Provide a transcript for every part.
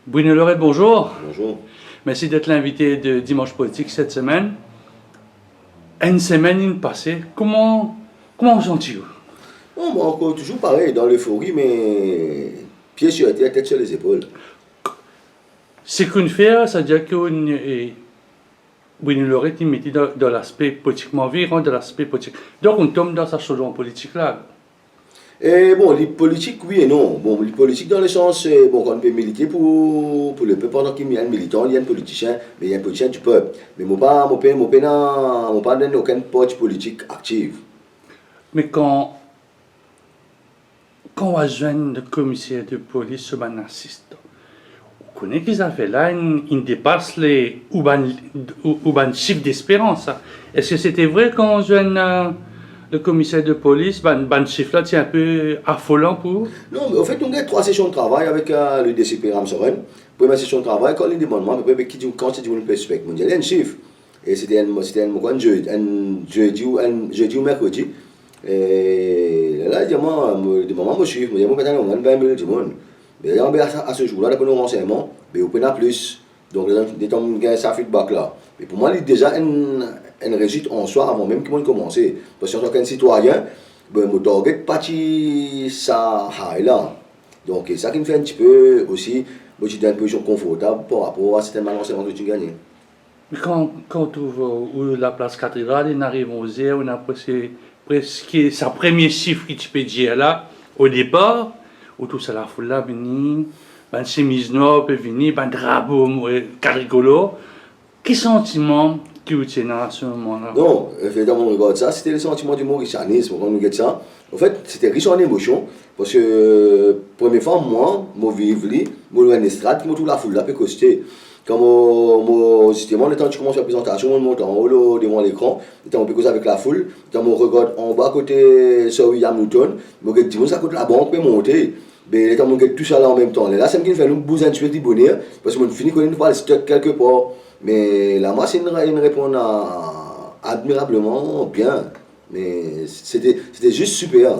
Bruno Lorette, bonjour. Bonjour. Merci d'être l'invité de Dimanche Politique cette semaine. Une semaine passée, comment vous sentez-vous? Bon, moi, encore toujours pareil, dans l'euphorie, mais pied sur la tête sur les épaules. Ce qu'on fait, ça veut dire que Bruno Lorette il mettait dans l'aspect politiquement vivant, dans l'aspect politique. Donc on tombe dans sa chose en politique là. Et bon, les politiques, oui et non. Bon, les politiques dans le sens, bon, qu'on peut militer pour le peuple, pendant qu'il y a un militant, il y a un politicien, mais il y a un politicien du peuple. Mais moi, pas dans aucun parti politique active. Mais quand on va joindre le commissaire de police sur un assistant, on connaît qu'ils avaient là, ils dépassent les urban chiffres d'espérance. Est-ce que c'était vrai quand on joint le commissaire de police, ban chiffre là, c'est un peu affolant pour vous? Non, mais en fait, on a 3 sessions de travail avec le DCP Ramsoren. Première session de travail, quand il demande moi, mais quand c'est une perspective mondiale, il y a un chiffre. Et c'était un jeudi ou mercredi. Et là, il dit, moi, je suis, je dis, moi, maintenant, on a 20 000 du monde. Mais à ce jour-là, d'après nos renseignements, on peut en plus. Donc, il y a un feedback là. Mais pour moi, il y a déjà une réussite en soi avant même qu'il commence. Parce qu'en tant qu'un citoyen, mon target parti ça là. Donc, c'est ça qui me fait un petit peu aussi, moi, je suis dans une position confortable par rapport à certains renseignements que tu gagnes. Mais quand on ouvre la place cathédrale, on arrive aux heures, on a presque sa premier chiffre que tu peux dire là, au départ, où tout ça la foule là, venu, ben chemise noire peut venir, ben drapeau caricolo. Quel sentiment que vous tenez à ce moment-là? Non, évidemment, on regarde ça, c'était le sentiment du mauricianisme, quand on regarde ça. En fait, c'était riche en émotions, parce que, première fois, moi, je vivais, je suis en estrade, je suis la foule là, peut coster. Quand justement, le temps que tu commences la présentation, on monte en haut devant l'écran, on peut causer avec la foule, quand on regarde en bas côté Sir William Newton, on regarde à côté la banque peut monter. Mais on regarde tout ça là en même temps. Là, c'est ce qui fait nous bouger un petit peu de bonheur, parce qu'on finit qu'on va le stock quelque part. Mais la masse, il répond admirablement bien. Mais c'était juste super.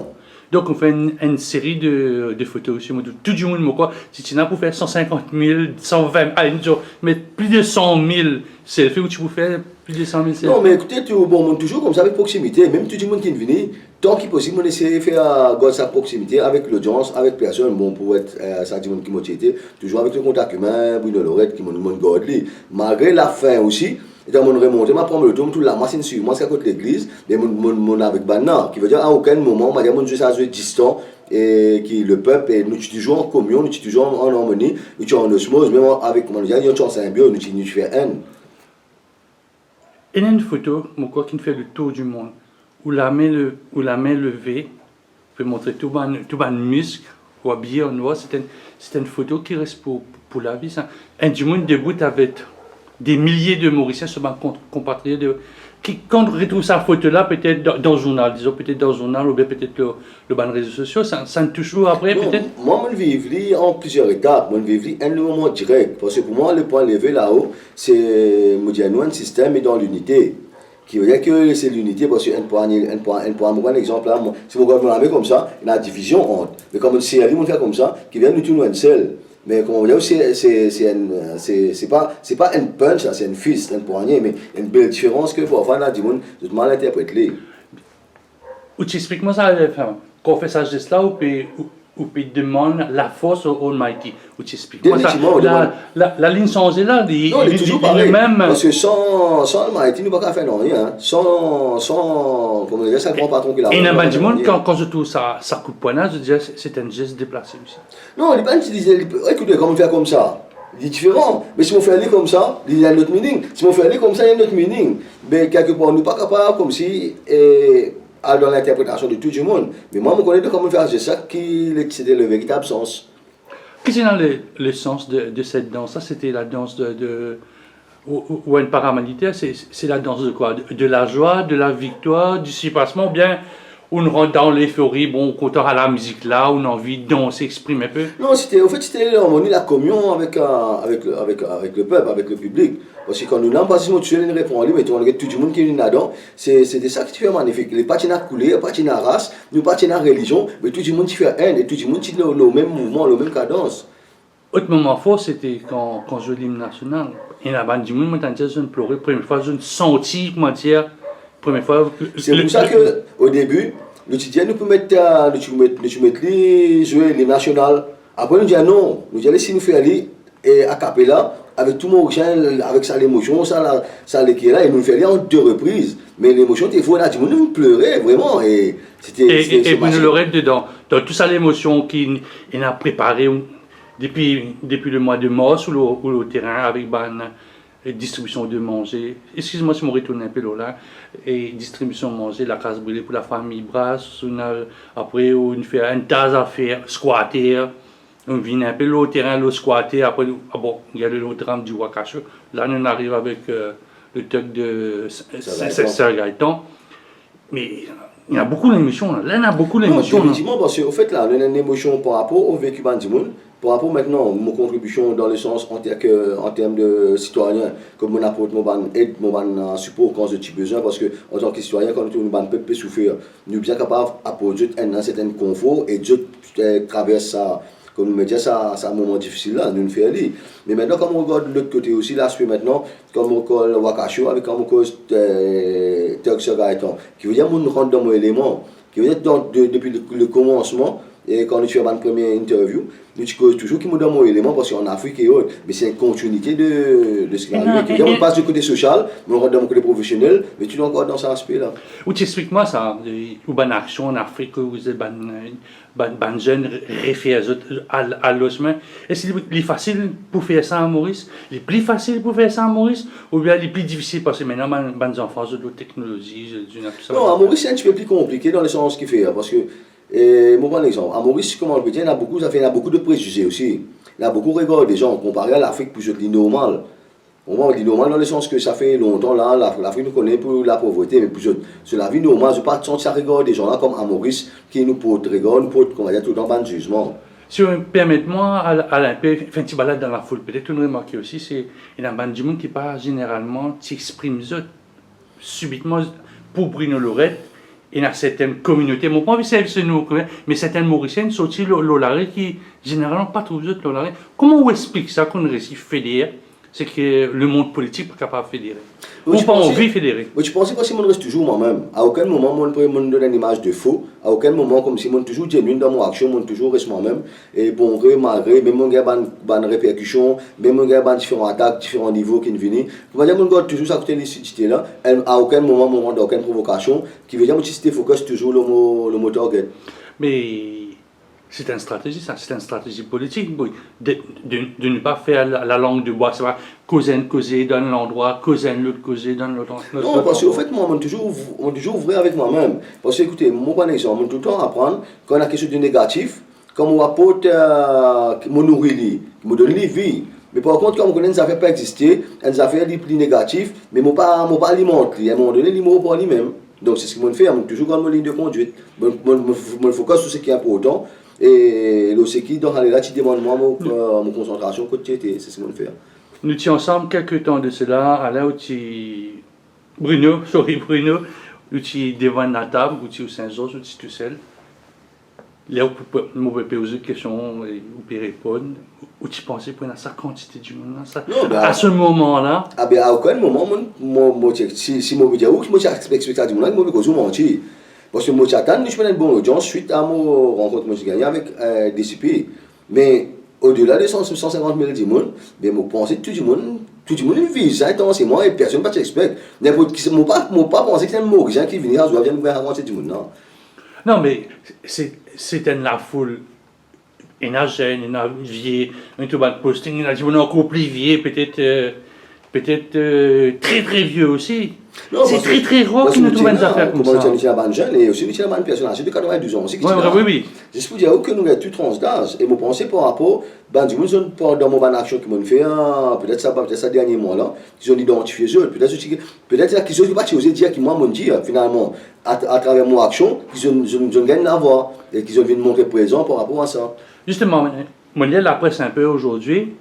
Donc on fait une série de photos aussi, tout du monde, quoi. Si tu n'as pour faire 150 000, 120 000, mais plus de 100 000 selfies, où tu peux faire plus de 100 000 selfies. Non, mais écoutez, toujours comme ça avec proximité, même tout le monde qui est venu, tant qu'il est possible, on essaie de faire sa proximité avec l'audience, avec personne, bon, pour être ça dit qui motivé, toujours avec le contact humain, Bruno Lorette qui m'a gardé. Malgré la fin aussi, dans mon remonté, je prends le tour, toute la machine sur moi, c'est à côté de l'église, mais mon avec Banna, qui veut dire à aucun moment, je dis, juste à distant, et qui le peuple, et nous toujours en communion, nous toujours en harmonie, nous toujours en osmose, même avec, comment dire, nous sommes en symbiose, nous faisons haine. Il y a une photo, qui fait le tour du monde, où la main levée, peut montrer tout le muscle, ou habillé en noir. C'est une photo qui reste pour la vie. Ça. Un du monde debout avec des milliers de Mauriciens sur ma compatriotes qui, quand on retrouve sa photo-là, peut-être dans le journal, disons peut-être dans le journal ou bien peut-être le ban réseaux sociaux, ça me touche toujours après peut-être. Moi, je vis en plusieurs étapes. Moi, je vis un moment direct. Parce que pour moi, le point levé là-haut, c'est un système et dans l'unité. Qui veut dire que c'est l'unité, parce qu'un un exemple là, si vous regardez comme ça, il y a une division entre. Mais comme une série, on fait comme ça, qui vient nous tourner un seul. Mais comme on dit, c'est pas un punch, c'est un fist, un poignet, mais il y a une belle différence que parfois, là, du monde, tout mal interprété. Ou tu expliques moi ça, quand on fait ça geste là, ou puis demande la force au Almighty, ou tu expliques moi ça, la ligne changée là, il est toujours pareil, même. Parce que sans Almighty, nous ne pouvons pas faire rien. Sans comment dire, ça ne prend pas trop qu'il a. Et dans le monde, quand je trouve ça coup de poignard, je dirais c'est un geste déplacé aussi. Non, les gens disent, écoutez, comment faire comme ça? Il est différent. Mais si on fait aller comme ça, il y a un autre meaning. Si on fait aller comme ça, il y a un autre meaning. Mais quelque part, nous ne sommes pas capables comme si. Dans l'interprétation de tout le monde. Mais moi, je connais comment faire ça qui c'était le véritable sens. Qu'est-ce que c'est le sens de cette danse? Ça, c'était la danse ou une paramilitaire, c'est la danse de quoi? De la joie, de la victoire, du surpassement, ou bien on rentre dans l'euphorie, bon, quand on a la musique là, on a envie de danser, exprimer un peu? Non, c'était l'harmonie, la communion avec le peuple, avec le public. Parce que quand nous n'avons pas si tu une réponse, mais tu regardes tout le monde qui est là-dedans, c'est ça qui fait magnifique. Les partis n'a coulé, les partis n'a race, nous partis n'a religion, mais tout le monde qui fait haine, et tout le monde qui a le même mouvement, la même cadence. Autre moment fort, c'était quand je jouais l'hymne national. Et la bande du monde, moi, je pleurais. Première fois, je ne sentis, comment dire, première fois. C'est pour ça qu'au début, nous disons, nous pouvons mettre, jouer les nationales. Après, nous disons non. Nous disons, si nous faisons aller et a cappella, avec tout mon chien, avec ça l'émotion, ça qui est là, et nous faisons en 2 reprises. Mais l'émotion, des fois, on a dit, nous pleurait vraiment. Et Et vous nous l'aurez dedans. Dans tout ça, l'émotion qu'il a préparé depuis le mois de mars ou le terrain avec distribution de manger. Excusez-moi si je me retourne un peu là. Et distribution de manger, la case brûlée pour la famille Brasse. Après, on fait une tasse à faire, squatter. On vient un peu le terrain, le squatter. Après, il y a le drame du Wakasho. Là, on arrive avec le truc de Saint-Gaëtan. Mais il y a beaucoup d'émotions là. Là, il y a beaucoup d'émotions. Effectivement, parce qu'au fait, là, on a une émotion par rapport au vécu du monde. Par rapport maintenant, mon contribution dans le sens en termes de citoyen, comme mon apporte, mon aide, mon support quand j'ai besoin, parce que en tant que citoyen, quand nous avons un peu souffrir, nous sommes bien capables d'apporter un certain confort et Dieu traverse ça. Comme nous me dit, ça c'est un moment difficile là, nous le faisons aller. Mais maintenant, quand on regarde de l'autre côté aussi, l'aspect maintenant, comme on regarde Wakasho, avec comme on cause Turk Gaëtan, qui veut dire qu'on rentre dans mon élément, qui veut dire depuis le commencement. Et quand nous faisons une première interview, nous disons toujours qu'il nous donne mon élément parce qu'en Afrique et autres, mais c'est une continuité de ce qui est arrivé. On passe du côté social, mais on rentre dans le côté professionnel, mais tu es encore dans cet aspect-là. Ou tu expliques-moi ça, ou bonne action en Afrique, où vous êtes bonne jeune, référé à l'osman. Est-ce qu'il est facile pour faire ça à Maurice? Il est plus facile pour faire ça à Maurice? Ou bien il est plus difficile parce que maintenant, bonnes enfants, de la technologie, tout ça? Non, à Maurice, c'est un petit peu plus compliqué dans le sens qu'il fait, parce que. Moi, par exemple, à Maurice, comment on peut dire, il y a beaucoup de préjugés aussi. Il y a beaucoup de regards des gens comparé à l'Afrique, plus c'est normal. On dit normal dans le sens que ça fait longtemps là, l'Afrique nous connaît pour la pauvreté, mais plus sur la vie normale, je ne pas sentir regard des gens là comme à Maurice qui nous portent regard, nous portent, comment dire, tout le temps, de jugement. Si vous me permettez-moi, à un peu, enfin, tu balades dans la foule, peut-être une remarque aussi, c'est qu'il y a un bande du monde qui pas généralement s'exprime subitement pour Bruno Lorette. Il y a certaines communautés, mon point c'est nous, mais certaines Mauriciennes sont aussi l'Olare qui généralement pas trop de l'Olare. Comment on explique ça qu'on réussit à fédérer? C'est que le monde politique n'est pas capable de fédérer. Ou pas envie de fédérer. Oui, je pense que si je reste toujours moi-même, à aucun moment je me donne une image de faux, à aucun moment comme si je suis toujours genuine dans mon action, je toujours reste moi-même. Et bon gré, malgré, même si j'ai une répercussion, même si j'ai différentes attaques, différents niveaux qui viennent. Pour dire que je toujours ça côté lucidité là, à aucun moment je ne aucune provocation, qui veut dire que si je focus toujours le moteur target. Mais c'est une stratégie, ça, c'est une stratégie politique, de ne pas faire la langue de bois, ça va causer dans l'endroit, causer dans l'autre. Non, parce qu'au fait, moi, je suis toujours vrai avec moi-même. Parce que, écoutez, moi, par exemple, je tout le temps apprendre quand on a quelque chose de négatif, comme on apporte, mon nourrit, me donne la vie. Mais par contre, quand on connaît une affaire pas exister, une affaire plus négative, mais je ne pas alimenter, à un moment donné, il ne pas lui-même. Donc, c'est ce que je fais, je toujours dans ma ligne de conduite. Je me focus sur ce qui est important. Et ce qui dans là, tu demandes moi mon concentration côté c'est ce qu'on fait. Nous étions ensemble quelques temps de cela, à là où tu Bruno, où tu devant la table, où tu es au Saint-Georges, où tu es tout seul. Là où tu peux poser des questions, où tu répondre, où tu pensais pour sa quantité du monde, ça, non, à ce moment-là. Ah ben à aucun moment, si je me dis où je me explique ça du monde, je me cause mentir. Parce que moi, j'attends, je fais une bonne audience suite à mon rencontre que j'ai gagnée avec DCP. Mais au-delà de 150 000 personnes, je pense que tout le monde vit ça intensément et personne ne s'expecte. Je ne pas penser que c'est un Mauricien qui vient à venir nous raconter tout le monde. Non, mais c'est la foule. Il y a jeune, il y a vieux, il y a posting, il y a des gens encore plus vieux, peut-être très très vieux aussi. C'est très très rare qu'ils nous trouvent des affaires comme ça. Comme on dit, il jeune et aussi il y a une personne âgée de 92 ans aussi. Oui. Je peux dire que nous avons tout tranche d'âge. Et je pense par rapport à des gens dans mon action qui m'ont fait, peut-être ça dernier mois là, qu'ils ont identifié eux. Peut-être qu'ils ont pas osé dire qu'ils m'ont dit finalement, à travers mon action, qu'ils ont gagné à voir et qu'ils ont vu montrer présent par rapport à ça. Justement, je lis la presse un peu aujourd'hui.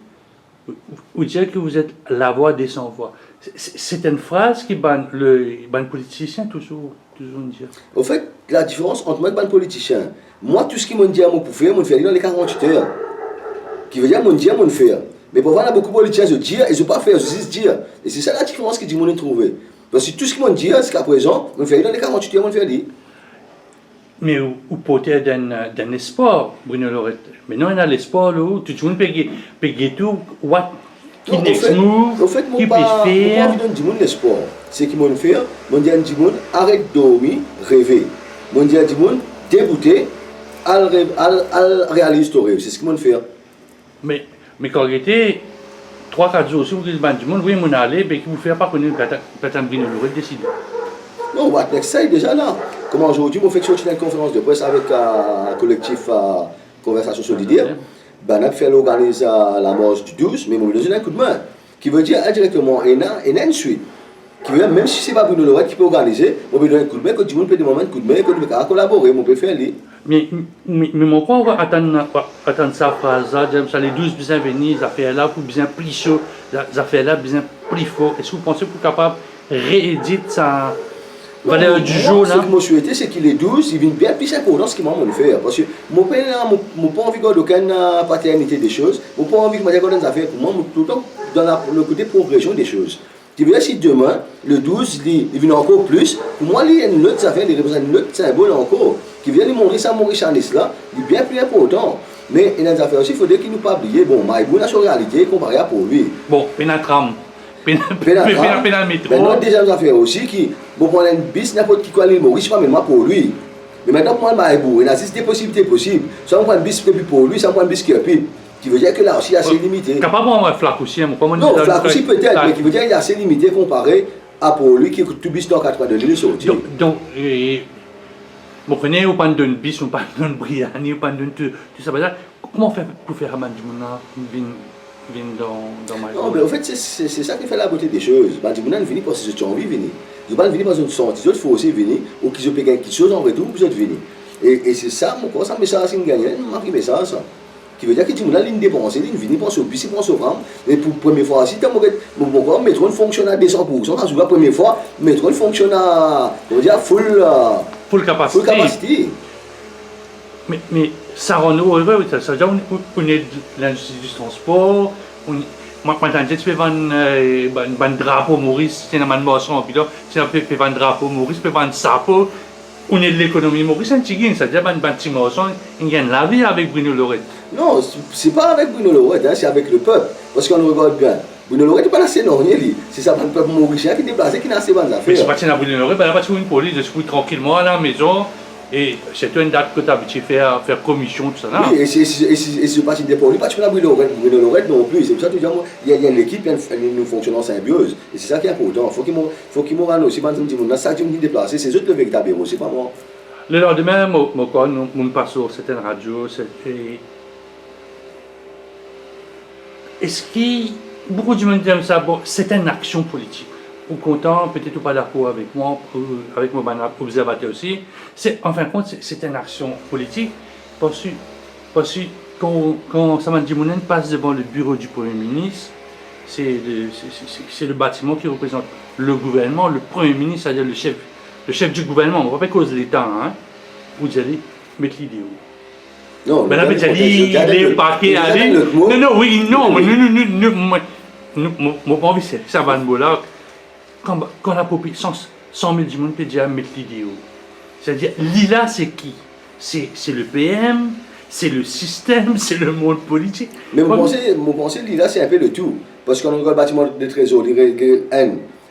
Vous dites que vous êtes la voix des sans-voix. C'est une phrase qui le politicien toujours dire. Au fait, la différence entre moi et le politicien, moi, tout ce qu'ils m'ont dit à moi pour faire, je le fais dans les 48 heures. Qui veut dire mon dire, mon faire. Mais pour voir, il y a beaucoup de politiciens qui disent et je ne pas faire, juste dire. Et c'est ça la différence que dit mon trouver. Parce que tout ce qu'ils m'ont dit jusqu'à présent, on fait dans les 48 heures, on fait dit. Mais ou peut-être d'un espoir, Bruno Lorette. Maintenant, il a l'espoir, là, tout le monde peut tout, what, qui next move, au fait, qui peut moi, pas faire. envie de dire mon espoir. C'est qu'ils m'ont fait, mon dit à Dimon, arrête de dormir, rêver. Mon dit à Dimon, dégoûter, al réaliser ton rêve. C'est ce qu'ils m'ont fait. Mais quand il était 3-4 jours, si vous dites, du monde, oui, mon aller, mais qui vous fait pas connaître peut-être Bruno Lorette décide. Non, What Next est déjà là. Comme aujourd'hui, je fais une conférence de presse avec un collectif Conversation Solidaire. Ben, on a fait l'organiser la marche du 12, mais on lui donne un coup de main. Qui veut dire indirectement, il y a une suite. Qui veut dire, même si ce n'est pas Bruno Lorette qui peut organiser, on peut donner un coup de main, que tout le monde peut demander un coup de main, que tout le monde peut collaborer, on peut faire lui. Mais pourquoi on va attendre sa phrase là, les 12 besoin venir, les affaires là, pour bien plus chaud, les affaires là, bien plus fort. Est-ce que vous pensez que vous êtes capable de rééditer ça? Valeur du jour là. Ce que je souhaite, c'est qu'il est 12, il vient bien plus important ce qu'il m'a fait. Parce que je n'ai pas envie d'aucune paternité des choses, je n'ai pas envie de me dire des affaires pour moi, tout le temps dans le côté progression des choses. Tu veux dire, si demain, le 12, il vient encore plus, pour moi, il y a une autre affaire, il représente un autre symbole encore, qui vient lui montrer ça, Mauritianis là, il est bien plus important. Mais il y a des affaires aussi, il faudrait qu'il ne nous pas oublier, bon, Maïbou a son réalité comparé à pour lui. Bon, pénatram. Maintenant, deuxième affaire aussi, qui, bon, on a une bis, n'importe qui, quoi, l'île Maurice, pas même pour lui. Mais maintenant, pour moi, Maïbou, il y a des possibilités possibles. Soit on prend une bis qui est plus pour lui, soit on prend une bis qui est plus. Qui veut dire que là aussi, il est assez limité. Capable d'avoir un flac aussi, hein, non, flac aussi peut-être, mais qui veut dire qu'il est assez limité comparé à pour lui qui est tout bis dans 4 de l'île sorti. Donc, vous prenez, vous prenez une bis, vous prenez une briani, vous prenez tout ça. Comment faire pour faire un Bandimouna venir dans ma vie? Non, mais en fait, c'est ça qui fait la beauté des choses. Bandimouna ne vient pas parce que tu as envie de venir. Ils ne vont pas venir parce qu'ils sont sortis, il faut aussi venir, ou qu'ils ont payé quelque chose en retour, vous êtes venus. Et c'est ça, mon ça, message qui me gagne, un message ça. Qui veut dire que tu as une dépense, il vient penser au bus, il pense au rang. Et pour la première fois, si tu as mon métro fonctionne à 200%, quand la première fois, le métro fonctionne à full capacity. Mais ça rend nous heureux, ça veut dire qu'on est de l'industrie du transport, moi, quand tu peux vendre un drapeau Maurice, c'est un moisson, puis là, tu peux vendre un drapeau Maurice, tu peux vendre un sapo, on est de l'économie Maurice, c'est-à-dire un petit moisson, il gagne la vie avec Bruno Lorette. Non, c'est pas avec Bruno Lorette, hein, c'est avec le peuple. Parce qu'on regarde bien. Bruno Lorette n'est pas assez normal, c'est ça, le peuple mauricien qui est déplacé, qui n'a assez bonnes affaires. Mais je ne suis pas à Bruno Lorette, je suis une police, je suis tranquillement à la maison. Et c'est une date que tu as habitué à faire commission, tout ça là. Oui, et c'est pas une dépense, pas Bruno Lorette non plus. C'est pour ça que il y a une équipe, nous fonctionnons en symbiose. Et c'est ça qui est important. Il faut qu'ils m'ont aussi, ça qui me déplacé, c'est eux le véritable héros, c'est pas moi. Le lendemain, nous passons sur certaines radios. Est-ce que beaucoup de monde disent ça, bon, c'est une action politique. Ou content, peut-être ou pas d'accord avec moi, avec mon observateur aussi. En fin de compte, c'est une action politique. Parce que quand Saman Djimounen passe devant le bureau du Premier ministre, c'est le bâtiment qui représente le gouvernement, le Premier ministre, c'est-à-dire le chef du gouvernement. On ne va pas cause de l'État, hein. Vous allez mettre l'idée où? Non, mais là, il est parqué à aller. Non, oui, non, mon pas envie, c'est ça va nous là. Quand la population 100 000 du monde peut déjà mettre l'idée où? C'est-à-dire, l'ILA, c'est qui? C'est le PM, c'est le système, c'est le monde politique. Mais mon pensée, l'ILA, c'est un peu le tout. Parce qu'on a le bâtiment de trésor,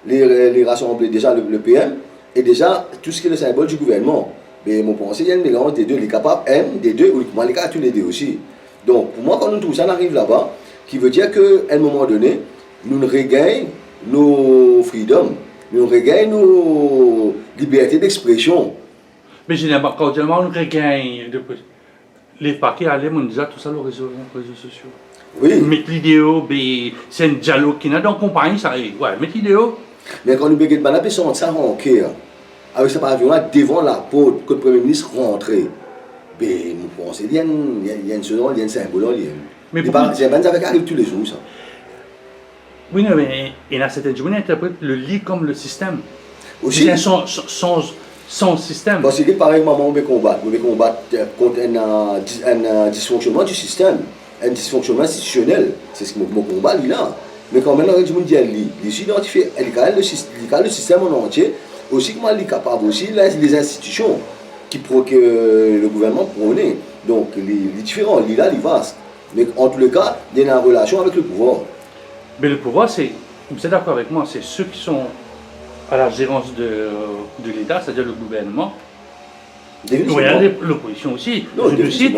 les rassembler déjà le PM, et déjà tout ce qui est le symbole du gouvernement. Mais mon pensée, il y a un mélange des deux, les capables M, des deux, ou les cas tous les deux aussi. Donc, pour moi, quand nous tout ça arrive là-bas, qui veut dire qu'à un moment donné, nous regagnons nos freedoms, nous regagnons nos libertés d'expression. Mais généralement, quand on regagne les paquets, allez, on dit tout ça, les réseaux sociaux. Oui. Mettre l'idéo, c'est un dialogue qui n'a dans compagnie, ça arrive. Ouais, mettre l'idéo. Mais quand nous regardons, on peut ça en cœur. Avec ce pavillon-là, devant la porte, que le Premier ministre rentre. Mais nous pensons, il y a un symbole, il y a un avec arrive tous les jours, ça. Oui, non, mais il y a certaines journées qui interprètent le lit comme le système. Aussi. Son système. Parce que pareil, maman, on veut combattre contre un dysfonctionnement du système. un dysfonctionnement institutionnel. C'est ce que mon combat là. Mais quand maintenant, je me dis, il s'identifie, il a le système en entier, aussi comment il est capable, aussi les institutions que le gouvernement prône. Donc, les différents, il est là, il est vaste. Mais en tous les cas, il y a une relation avec le pouvoir. Mais le pouvoir, vous êtes d'accord avec moi, c'est ceux qui sont à la gérance de l'État, c'est-à-dire le gouvernement. Oui, l'opposition aussi. Non, je aussi,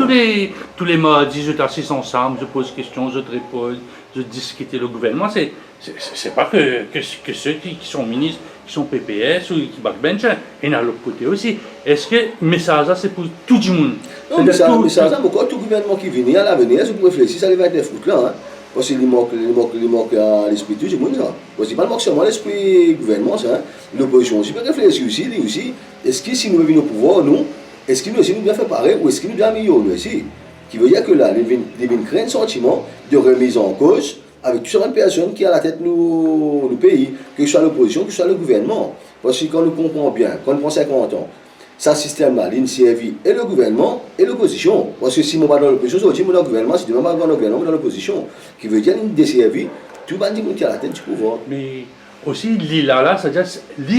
tous les mardis, je t'assise ensemble, je pose questions, je te réponds, je discute. Le gouvernement, c'est pas que ceux qui sont ministres, qui sont PPS ou qui backbench, et à l'autre côté aussi. Est-ce que le message là, c'est pour tout le monde? Non, mais ça, pourquoi tout gouvernement qui vient à l'avenir, si vous réfléchissez, ça va être foot là. Hein? Parce qu'il manque l'esprit de tout le monde. Parce que pas seulement l'esprit gouvernement, hein? L'opposition aussi peut réfléchir aussi. Est-ce que si nous venons au pouvoir, nous, est-ce que nous aussi nous devons faire pareil ou est-ce que nous devons améliorer nous aussi? Qui veut dire que là, il vient créer un sentiment de remise en cause avec toutes les personnes qui ont à la tête de nos pays, que ce soit l'opposition, que ce soit le gouvernement. Parce que quand nous comprenons bien, quand nous prend 50 ans, ce système-là, l'INCRV et le gouvernement et l'opposition. Parce que si je ne suis pas dans l'opposition, c'est aussi dans le gouvernement, si je ne suis pas dans le gouvernement, dans l'opposition. Qui veut dire une DCRV, tout le monde qui a la tête du pouvoir. Mais aussi, là, c'est-à-dire,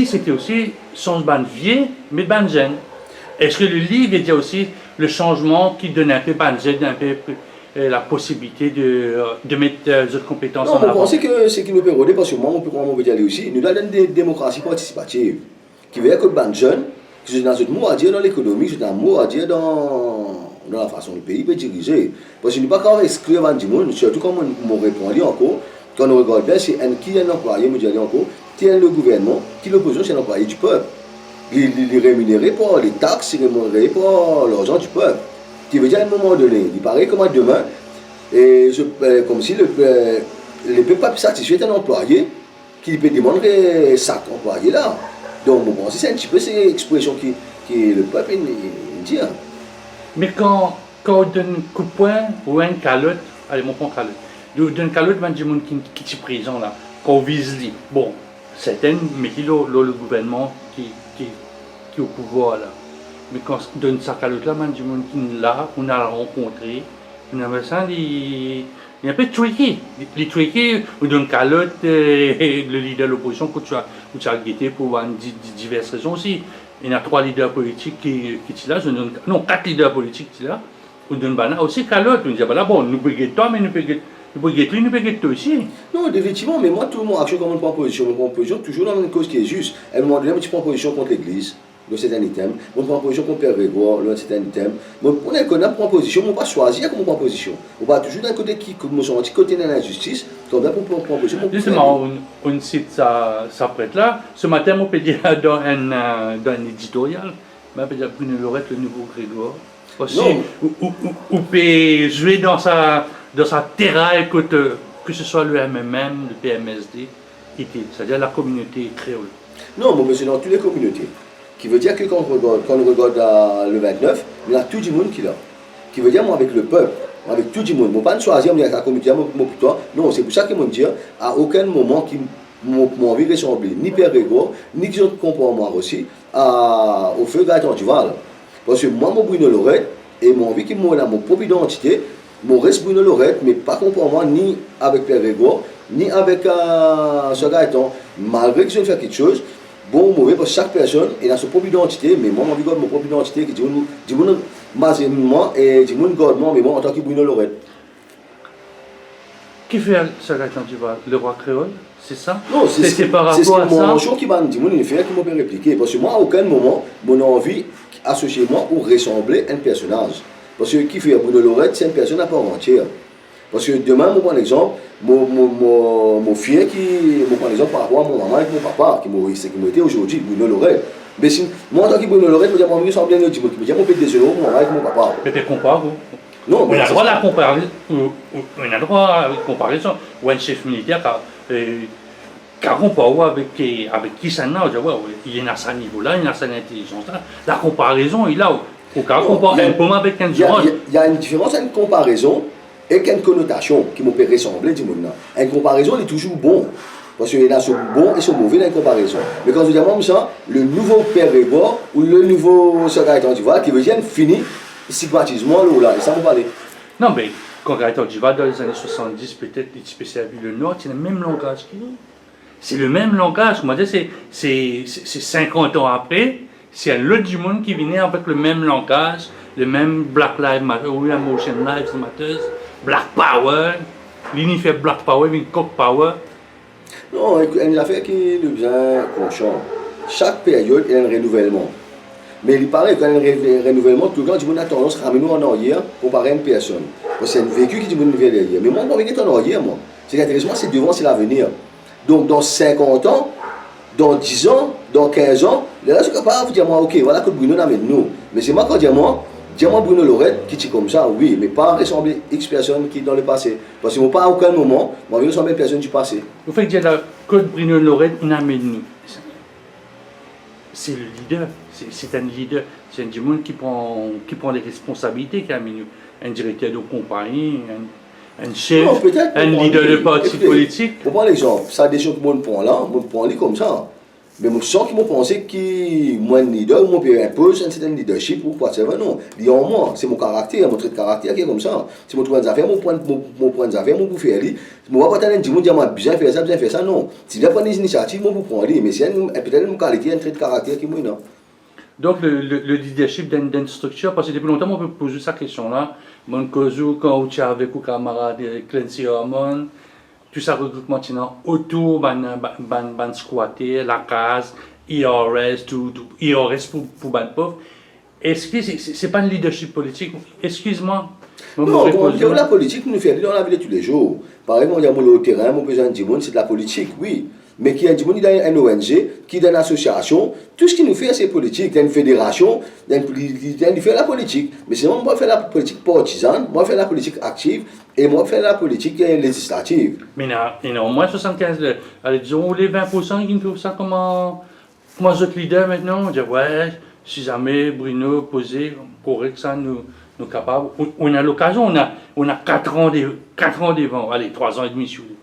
c'était aussi son ban vieux, mais ban jeune. Est-ce que le livre veut dire aussi le changement qui donne un peu ban jeune, un peu la possibilité de mettre d'autres compétences en avant? Non, je pense que ce qui nous peut rôder, parce que moi, on peut dire aussi, nous avons une démocratie participative. Qui veut dire que le ban jeune, c'est dans un mot à dire dans l'économie, c'est un mot à dire dans la façon dont le pays peut diriger. Parce que nous ne pouvons pas exclure les gens, surtout comme on répond encore, quand on regarde bien, c'est qui est un employé, on dit encore, qui est le gouvernement, qui est l'opposition, c'est l'employé du peuple. Il est rémunéré par les taxes, il est rémunéré par l'argent du peuple. Qui veut dire à un moment donné, il paraît comme demain, comme si le peuple pas satisfait d'un employé, qui peut demander ça employé là. Donc, bon, c'est un petit peu cette expression qui le peuple dit. Mais quand on donne un coup de poing ou une calotte, allez, mon point calotte, on donne une calotte, il y a des gens qui sont présents là, qu'on vise lui. Bon, certaines, mais qui le gouvernement qui est au pouvoir là. Mais quand on donne sa calotte là, il y a des gens qui sont là, on a rencontré, on a ça, il y a un peu tricky. Les tricky, on donne une calotte, et le leader de l'opposition, que tu as guetté pour diverses raisons aussi. Il y a 3 leaders politiques qui sont là, non, 4 leaders politiques qui sont là, on donne aussi calotte. On dit, voilà, bon, nous pouvons guetter toi, mais nous pouvons guetter lui, nous pouvons guetter toi aussi. Non, effectivement, mais moi, tout le monde action comme on prend position, toujours dans une cause qui est juste. À un moment donné, tu prends position contre l'Église. C'est un item. On prend position contre Père Grégoire, c'est un item. On prend position, on ne va pas choisir comment on prend position. On va toujours d'un côté qui sont un petit côté de l'injustice, on va prendre position. Justement, on cite ça prête là. Ce matin, on peut dire dans un éditorial, on peut dire Bruno Lorette, le nouveau Grégoire. Aussi, ou peut jouer dans sa terraille que ce soit le MMM, le PMSD, c'est-à-dire la communauté créole. Non, mais c'est dans toutes les communautés. Qui veut dire que quand on regarde le 29, il y a tout le monde qui est là. Qui veut dire, moi, avec le peuple, avec tout le monde. Je ne vais pas choisir la communauté, pour toi. Non, c'est pour ça que je dis, à aucun moment, qui m'a envie de ressembler, ni Père Grégoire, ni qui ont compris moi aussi, au feu Gaëtan Duval. Parce que moi, mon Bruno Lorette, et mon envie qui m'a mon propre identité, mon reste Bruno Lorette, mais pas contre moi, ni avec Père Grégoire, ni avec ce Gaëtan. Malgré que je vais faire quelque chose, bon ou mauvais, parce que chaque personne a sa propre identité, mais moi, je garde mon propre identité, qui dit moi et dit garde moi, mais moi en tant que Bruno Lorette. Qui fait ça quand tu vas le roi créole? C'est ça? Non, c'est par rapport à ça. Mon chose qui m'a dit, il fait qui m'a répliquer. Parce que moi, à aucun moment, mon envie associer moi ou ressembler à un personnage. Parce que qui fait Bruno Lorette, c'est une personne à part entière. Parce que demain, je prends l'exemple, mon fils qui, prend l'exemple par rapport à mon maman et mon papa, qui m'ont été aujourd'hui, Bruno Lorette. Mais si, moi, en tant que Bruno Lorette, je me ressemble à un autre, je me dis, mon petit déjeuner, mon maman et mon papa. Mais tu compares, vous? Non, on a droit à la comparaison, on a droit à la comparaison, ou un chef militaire qui compare avec qui ça n'a, il est à ce niveau-là, il a cette intelligence-là. La comparaison, il a, au cas compare un peu avec un durant. Il y a une différence entre une comparaison et une connotation qui me peut ressembler du monde. Une comparaison est toujours bon. Parce qu'il y a ce bon et ce mauvais dans une comparaison. Mais quand je dis comme ça, le nouveau Père Grégoire ou le nouveau secrétaire, tu vois, qui veut dire fini, stigmatisement là, et ça vous parler. Non, mais quand Gaëtan Djiva, dans les années 70, peut-être, les spécialistes le Nord, c'est le même langage qu'il nous. C'est le même langage. Moi, c'est 50 ans après, c'est un autre du monde qui venait avec le même langage, le même Black Lives Matter, ou Emotion Lives Matter, Black Power. L'uni fait Black Power, une Cock Power. Non, une affaire qui est bien conscient. Chaque période, il y a un renouvellement. Mais il paraît qu'il y a un renouvellement, tout le temps, on a tendance à ramener en arrière comparé à une personne. C'est un vécu qui dit qu'on vient derrière. Mais moi, je ne vais pas en arrière, moi. Ce qui est intéressant, c'est devant, c'est l'avenir. Donc, dans 50 ans, dans 10 ans, dans 15 ans, là, je suis capable de dire, moi, ok, voilà que Bruno l'amène nous. Mais c'est moi qui dis, moi, Bruno Lorette qui est comme ça, oui, mais pas ressembler X personnes qui dans le passé. Parce que pas à aucun moment, moi, je vais ressembler à une personne du passé. Vous faites dire que Bruno Lorette, il amène nous. C'est le leader, c'est un leader, c'est un monde qui prend les responsabilités, qui amène nous. Un directeur de compagnie, un chef, Non, un leader de parti politique. Pour prendre l'exemple, ça des choses que je prends là, je prends comme ça. Mais je sens qu'ils m'ont pensé que moi, un leader, moi, je impose un certain leadership ou quoi, non. Il y a en moi, c'est mon caractère, mon trait de caractère qui est comme ça. Si je prends des affaires, je prends des affaires, je fais aller. Je ne vais pas dire, moi, bien faire ça, non. Si je prends des initiatives, je prends aller. Mais c'est peut-être une qualité, un trait de caractère qui est moi, non. Donc, le leadership d'une structure, parce que depuis longtemps, on peut poser cette question-là. Mon cousin, quand tu es avec un camarade, Clancy Hormone, tout ça recrutement maintenant autour ban squatter, la case, IRS, tout IRS pour ban pauvre. Est-ce que c'est pas un leadership politique? Excuse-moi. Non, la politique, nous fait dans la vie de tous les jours. Par exemple, il y a le terrain, mon besoin de monde, c'est de la politique, oui. Mais qui a un ONG, qui a une association, tout ce qui nous fait, c'est politique. Il y a une fédération, il fait la politique. Mais sinon, moi, je fais la politique partisane, moi, je fais la politique active, et moi, je fais la politique législative. Mais il y a au moins 75, allez, disons, les 20% qui nous trouvent ça comment autres leaders maintenant, on dit, ouais, si jamais Bruno posé, correct, ça nous capables. On a l'occasion, on a 4 ans devant, allez, 3 ans et demi sur lui.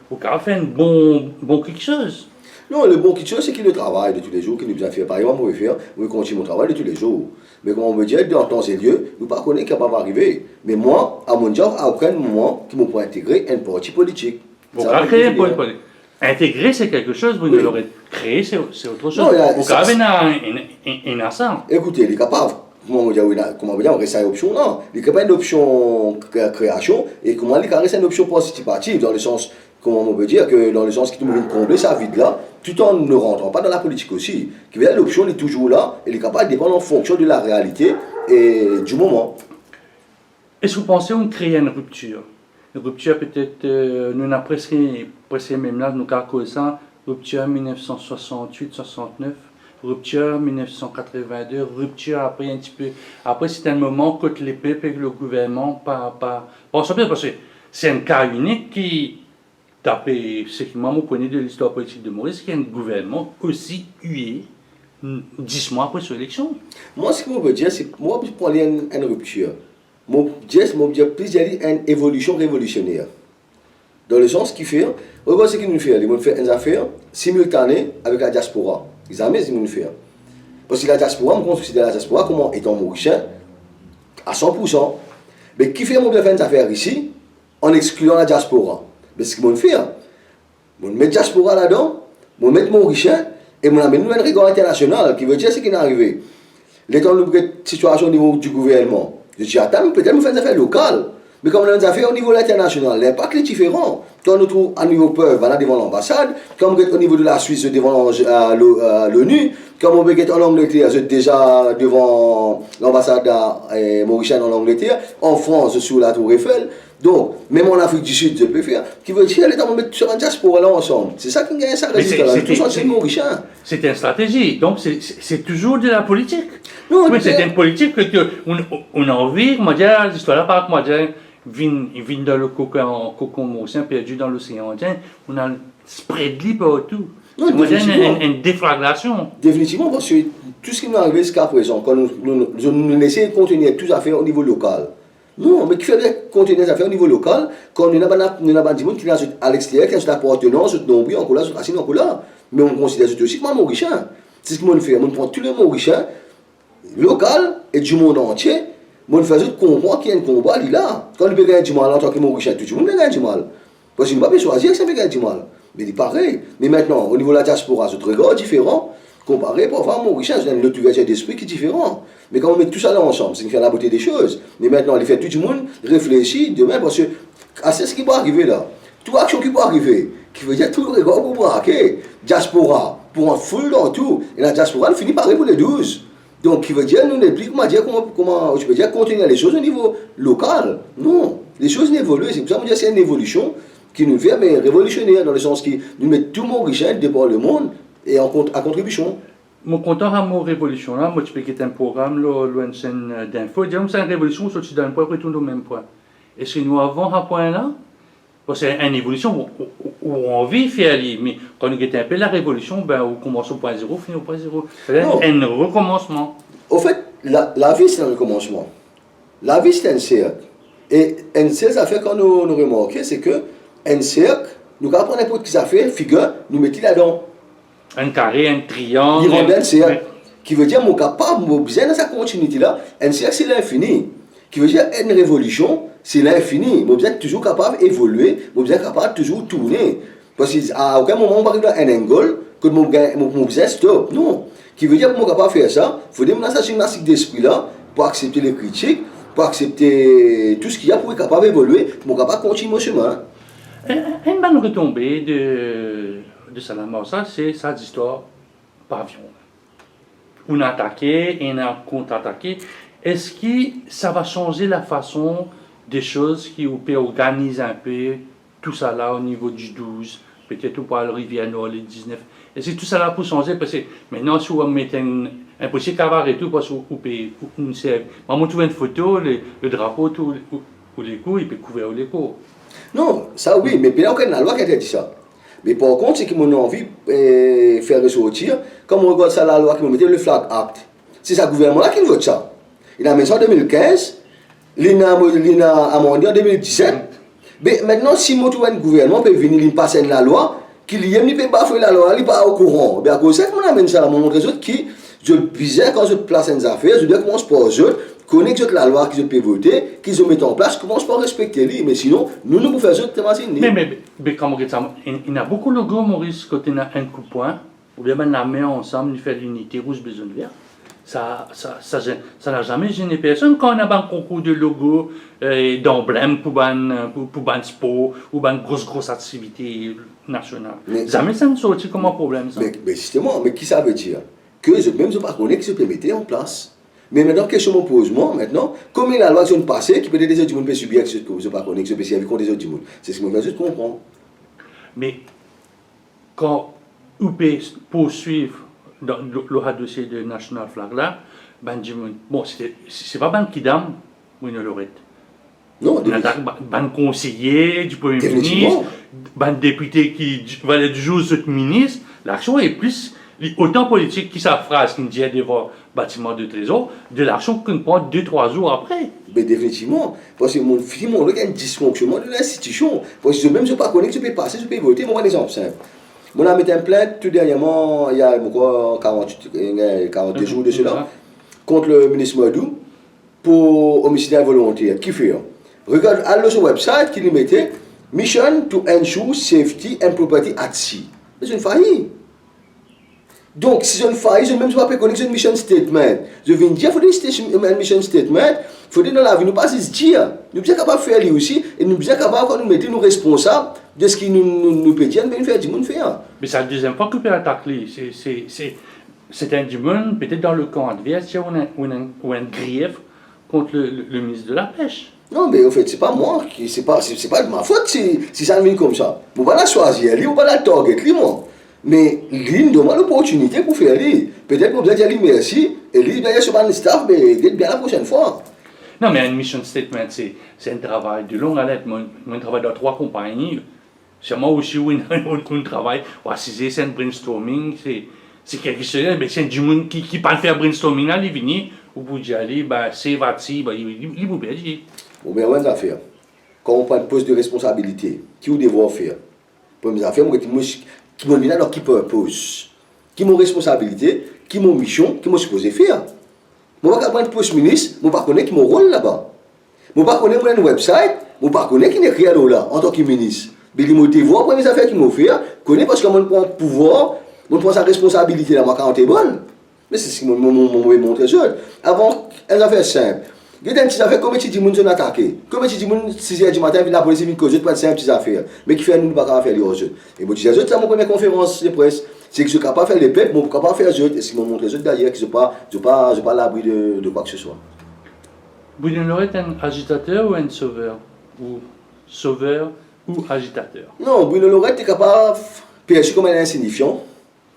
Au cas fait un bon quelque chose. Non, le bon quelque chose, c'est qu'il le travail de tous les jours, qu'il nous bien fait. Par exemple, je continue mon travail de tous les jours. Mais comme on me dit, dans temps et lieu, nous ne pas connaître qu'il ne va pas arriver. Mais moi, à mon job, à aucun moment, qui me peut intégrer un parti politique. Vous créer un parti politique. Intégrer, c'est quelque chose, vous l'aurez créé, c'est autre chose. Vous avez un ensemble. Écoutez, il est capable. Comment on dit, on reste à l'option là. Il est capable d'option création et comment il reste une option participative dans le sens, comment on peut dire, que dans le sens qu'il veut combler sa vie là, tout en ne rentrant pas dans la politique aussi. Qui veut dire l'option est toujours là, et il est capable de dépendre en fonction de la réalité et du moment. Est-ce que vous pensez qu'on crée une rupture? Une rupture peut-être, nous avons presque même là, nous avons ça, rupture 1968-69. Rupture 1982, rupture après un petit peu. Après, c'est un moment que les peuples et le gouvernement parce que c'est un cas unique qui, d'après ce que moi je connais de l'histoire politique de Maurice, qui est un gouvernement aussi hué 10 mois après son élection. Moi, ce que je peux dire, c'est que moi, je prends une rupture. Je dis plus une évolution révolutionnaire. Dans le sens qu'il fait, regarde ce qu'il nous fait. Il nous fait une affaire simultanée avec la diaspora. Ils aiment ce qu'ils font. Parce que la diaspora, on considère la diaspora comme étant mauricien à 100%. Mais qui fait mon bien faire une affaire ici en excluant la diaspora? Mais ce qu'ils fait, on met la diaspora là-dedans, on met mauricien et on amène un regard international qui veut dire ce qui est arrivé. L'étant de situation au niveau du gouvernement, je dis attends, peut-être nous faire une affaire locale. Mais comme on a des affaires au niveau international, l'impact est différent. Quand nous trouvons à niveau peuple, voilà, devant l'ambassade, comme au niveau de la Suisse, devant l'ONU, comme on est en Angleterre, déjà devant l'ambassade mauricienne en Angleterre, en France, sur la Tour Eiffel. Donc, même en Afrique du Sud, je peux faire. Qui veut dire, on mettre sur un diaspora là ensemble. C'est ça qui gagne ça, c'est mauricien. C'est une stratégie, donc c'est toujours de la politique. Non, mais c'est une politique qu'on a envie, moi, l'histoire là, par moi, vient dans le cocon mauricien perdu dans l'océan Indien, on a spread libre partout. C'est une déflagration. Définitivement, parce que tout ce qui nous arrive jusqu'à présent, quand nous essayons de contenir toutes les affaires au niveau local. Non, mais qui fait contenir les affaires au niveau local, quand nous n'avons pas des gens qui sont à l'extérieur, qui sont appartenants, qui sont nombreux, encore là, qui sont racines encore là. Mais on considère aussi comme mauricien. C'est ce que nous faisons. On prend tous les mauriciens, local et du monde entier, Mon fait comprendre qu'il y a un combat là. Quand il peut gagner du mal en tant que Mauricien, tout le monde peut gagner du mal. Parce qu'il ne va pas choisir que ça peut gagner du mal. Mais c'est pareil. Mais maintenant, au niveau de la diaspora, c'est très grand, différent. Comparé pour voir Mauricien, c'est une autre ouverture d'esprit qui est différent. Mais quand on met tout ça là ensemble, c'est faire la beauté des choses. Mais maintenant, il fait tout le monde réfléchir demain parce que c'est ce qui peut arriver là. Toute action qui peut arriver, qui veut dire tout le regard pour braquer. Diaspora, pour un full dans tout. Et la diaspora, elle finit par pour les 12. Donc, qui veut dire, nous n'explique comment je peux dire, continuer les choses au niveau local. Non, les choses n'évoluent. C'est pour ça que c'est une évolution qui nous fait mais révolutionnaire, dans le sens qui nous met tout le monde riche dépend le monde et à contribution. Mon content à mon révolution là, moi je peux quitter un programme, une chaîne d'info, disons que c'est une révolution, soit tu donnes un point, retourne au même point. Est-ce que nous avons un point là? C'est une évolution où on vit faire, mais quand nous guettons un peu la révolution, ben, on commence au point zéro, finit au point zéro. C'est un recommencement. Au fait, la vie c'est un recommencement. La vie c'est un cercle. Et un cercle, ça fait quand nous remarquons, c'est que un cercle, nous apprenons n'importe qui ça fait, figure, nous mettons là-dedans. Un carré, un triangle. Il rend un cercle. Qui veut dire, mon capable, mon besoin dans sa continuité là, un cercle c'est l'infini. Qui veut dire, une révolution, c'est l'infini. Mon besoin est toujours capable d'évoluer, mon besoin est capable de toujours tourner. Parce qu'à aucun moment, on va arriver dans un angle que mon besoin stop. Non. Qui veut dire, pour mon capable de faire ça, il faut démarrer cette gymnastique d'esprit là, pour accepter les critiques, pour accepter tout ce qu'il y a pour être capable d'évoluer, pour mon capable de continuer mon chemin. Une bonne retombée de Salamasa, c'est cette histoire pavillon. On a attaqué et on a contre-attaqué. Est-ce que ça va changer la façon des choses qui peut organiser un peu tout ça là au niveau du 12, peut-être ou pas le Rivière Nord, le 19. Est-ce que tout ça là peut changer parce que maintenant si on met un possible cavard et tout parce qu'on peut une serve. Maman trouve une photo, le drapeau tout ou les coups, il peut couvrir les coups. Non, ça oui, mais il y a aucune loi qui a dit ça. Mais par contre, c'est que mon envie de faire ressortir, comme on regarde ça la loi qui me mettait le Flag Act. C'est ça le gouvernement là qui vote ça. Il a mis ça en 2015, il a amendé en 2017. Mais maintenant, si mon gouvernement peut venir passer la loi, qu'il y ait ne peut pas faire la loi, il n'est pas au courant. Mais à cause de ça, on amène ça à mon montre qui, je bizarre quand je place une affaire, je dois commencer par eux, connaître la loi qu'ils peuvent voter, qu'ils ont mis en place, commence par respecter les. Mais sinon, nous pouvons faire ça de mais comme on dit ça, il y a beaucoup de gros, Maurice, quand il y a un coup de poing, ou bien la main ensemble, il fait l'unité rouge besoin de vert. Ça n'a jamais gêné personne quand on a un concours de logo, d'emblèmes pour un sport ou une grosse activité nationale. Jamais ça ne sortit comme un problème. Ça. Mais justement, mais qui ça veut dire? Que je même je ne sais pas qu'on est que je peux mettre en place. Mais maintenant, question me pose moi, maintenant, comme la loi est passée, qui peut être des autres gens peuvent subir que je ne sais pas qu'on est que je peux servir contre des autres gens. C'est ce que je veux comprendre. Mais quand on peut poursuivre dans le dossier de National Flag là, ben, bon, c'est pas ban qui dame, ou une lorette. Non, ban conseiller du Premier ministre, ban député qui va être jour ce ministre, l'action est plus, autant politique qui sa phrase qui dit devant bâtiment de trésor, de l'action qu'on prend 2-3 jours après. Mais définitivement, parce que mon film, on a un dysfonctionnement de l'institution. Parce que même je ne sais pas connaître, je peux passer, je peux voter, moi, un exemple simple. On a mis un plainte tout dernièrement, il y a 40 jours de cela, contre le ministre Madou pour homicide involontaire. Qui fait? Regarde, allez sur le website qui lui mettait Mission to ensure safety and property at sea. Mais c'est une faillite. Donc, si c'est une faillite, je ne même pas connaître une mission statement. Je viens dire, il faut une mission statement, il faut dans la vie, nous pas se dire. Nous sommes capables de faire lui aussi, et nous sommes capables de nous mettre nous responsables de ce qui nous peut dire, mais nous faire du monde faire. Mais c'est la deuxième fois que peut attaquer. C'est un du monde, peut-être dans le camp adverse, ou un grief contre le ministre de la Pêche. Non, mais en fait, c'est pas moi, c'est pas de ma faute si ça vient comme ça. Je ne vais pas la choisir, je ne vais pas la target, moi. Mais lui me demande l'opportunité pour faire lui. Peut-être que vous allez dire merci, et lui, il va sur le staff, mais bien la prochaine fois. Non, mais un mission statement, c'est un travail de longue haleine. Moi, travaille dans 3 compagnies. C'est moi aussi où on travaille. C'est un brainstorming, c'est quelque chose, mais c'est du monde qui peut faire brainstorming, là, il vient, au bout d'y aller, c'est vati, il vous dit. Bon, mais on va faire. Quand on prend un poste de responsabilité, qui vous devez faire? Pour mes affaires, qui m'ont mis là, qui purpose, qui m'ont responsabilité, qui m'ont mission, qui m'ont supposé faire. Je ne vais pas prendre poste ministre, je ne vais pas connaître mon rôle là-bas. Je ne vais pas connaître mon website, je ne vais pas connaître qui est écrit là en tant que ministre. Mais il m'a voir pour les affaires qu'il m'a fait, connaît parce que je prends le pouvoir, je prends sa responsabilité là, ma quarantaine est bonne. Mais c'est ce que je vais montrer. Avant, une affaire simple. Il y a des petites affaires, comment tu dis que les gens sont attaqués? Comment tu dis que 6h du matin, la police vient causer pour faire des petites affaires? Mais qui fait nous ne pas faire les autres? Et je dis, c'est ma première conférence de presse. C'est que je ne peux pas faire les peuples, je ne peux pas faire les autres. Et ce qu'ils m'ont montré d'ailleurs, que je n'ai pas à l'abri de quoi que ce soit. Bruno Loret est un agitateur ou un sauveur? Ou sauveur ou agitateur? Non, Bruno Loret est capable de percer comme un insignifiant.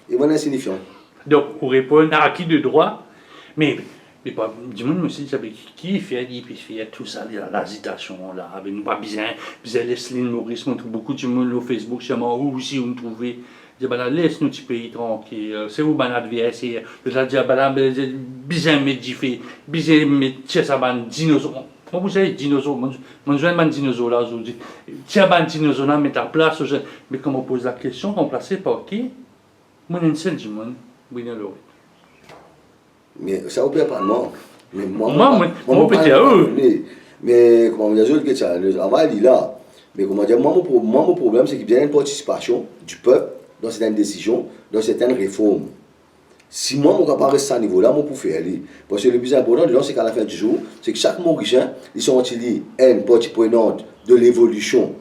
Et un insignifiant. Donc, pour répondre à qui de droit, mais pas, dis-moi, monsieur, qui fait tout ça, l'agitation, là, avec nous, pas besoin, Leslie Maurice montre beaucoup de monde sur Facebook, chez moi, où aussi vous me trouvez, je dis, laisse-nous petit pays tranquille, c'est vous, ben, adversaire, je dis, ben, besoin de fait, besoin de mettre ça, ben, dinosaure. Moi, vous savez, dinosaure, mon jeune man dinosaure là, je dis, tiens, ben, dinosaure là, mets ta place, mais quand on pose la question, remplacé par qui? Mon seul du monde, Bruno Loret. Mais ça ne peut pas, non. Mais moi, peut dire, mais comment dire, que ça, le travail est là. Mais comment dire, mon problème, c'est qu'il y a une participation du peuple dans certaines décisions, dans certaines réformes. Si moi, je ne peux pas rester à ce niveau-là, je peux faire aller. Parce que le plus important, c'est qu'à la fin du jour, c'est que chaque Mauricien, ils sont une partie prenante de l'évolution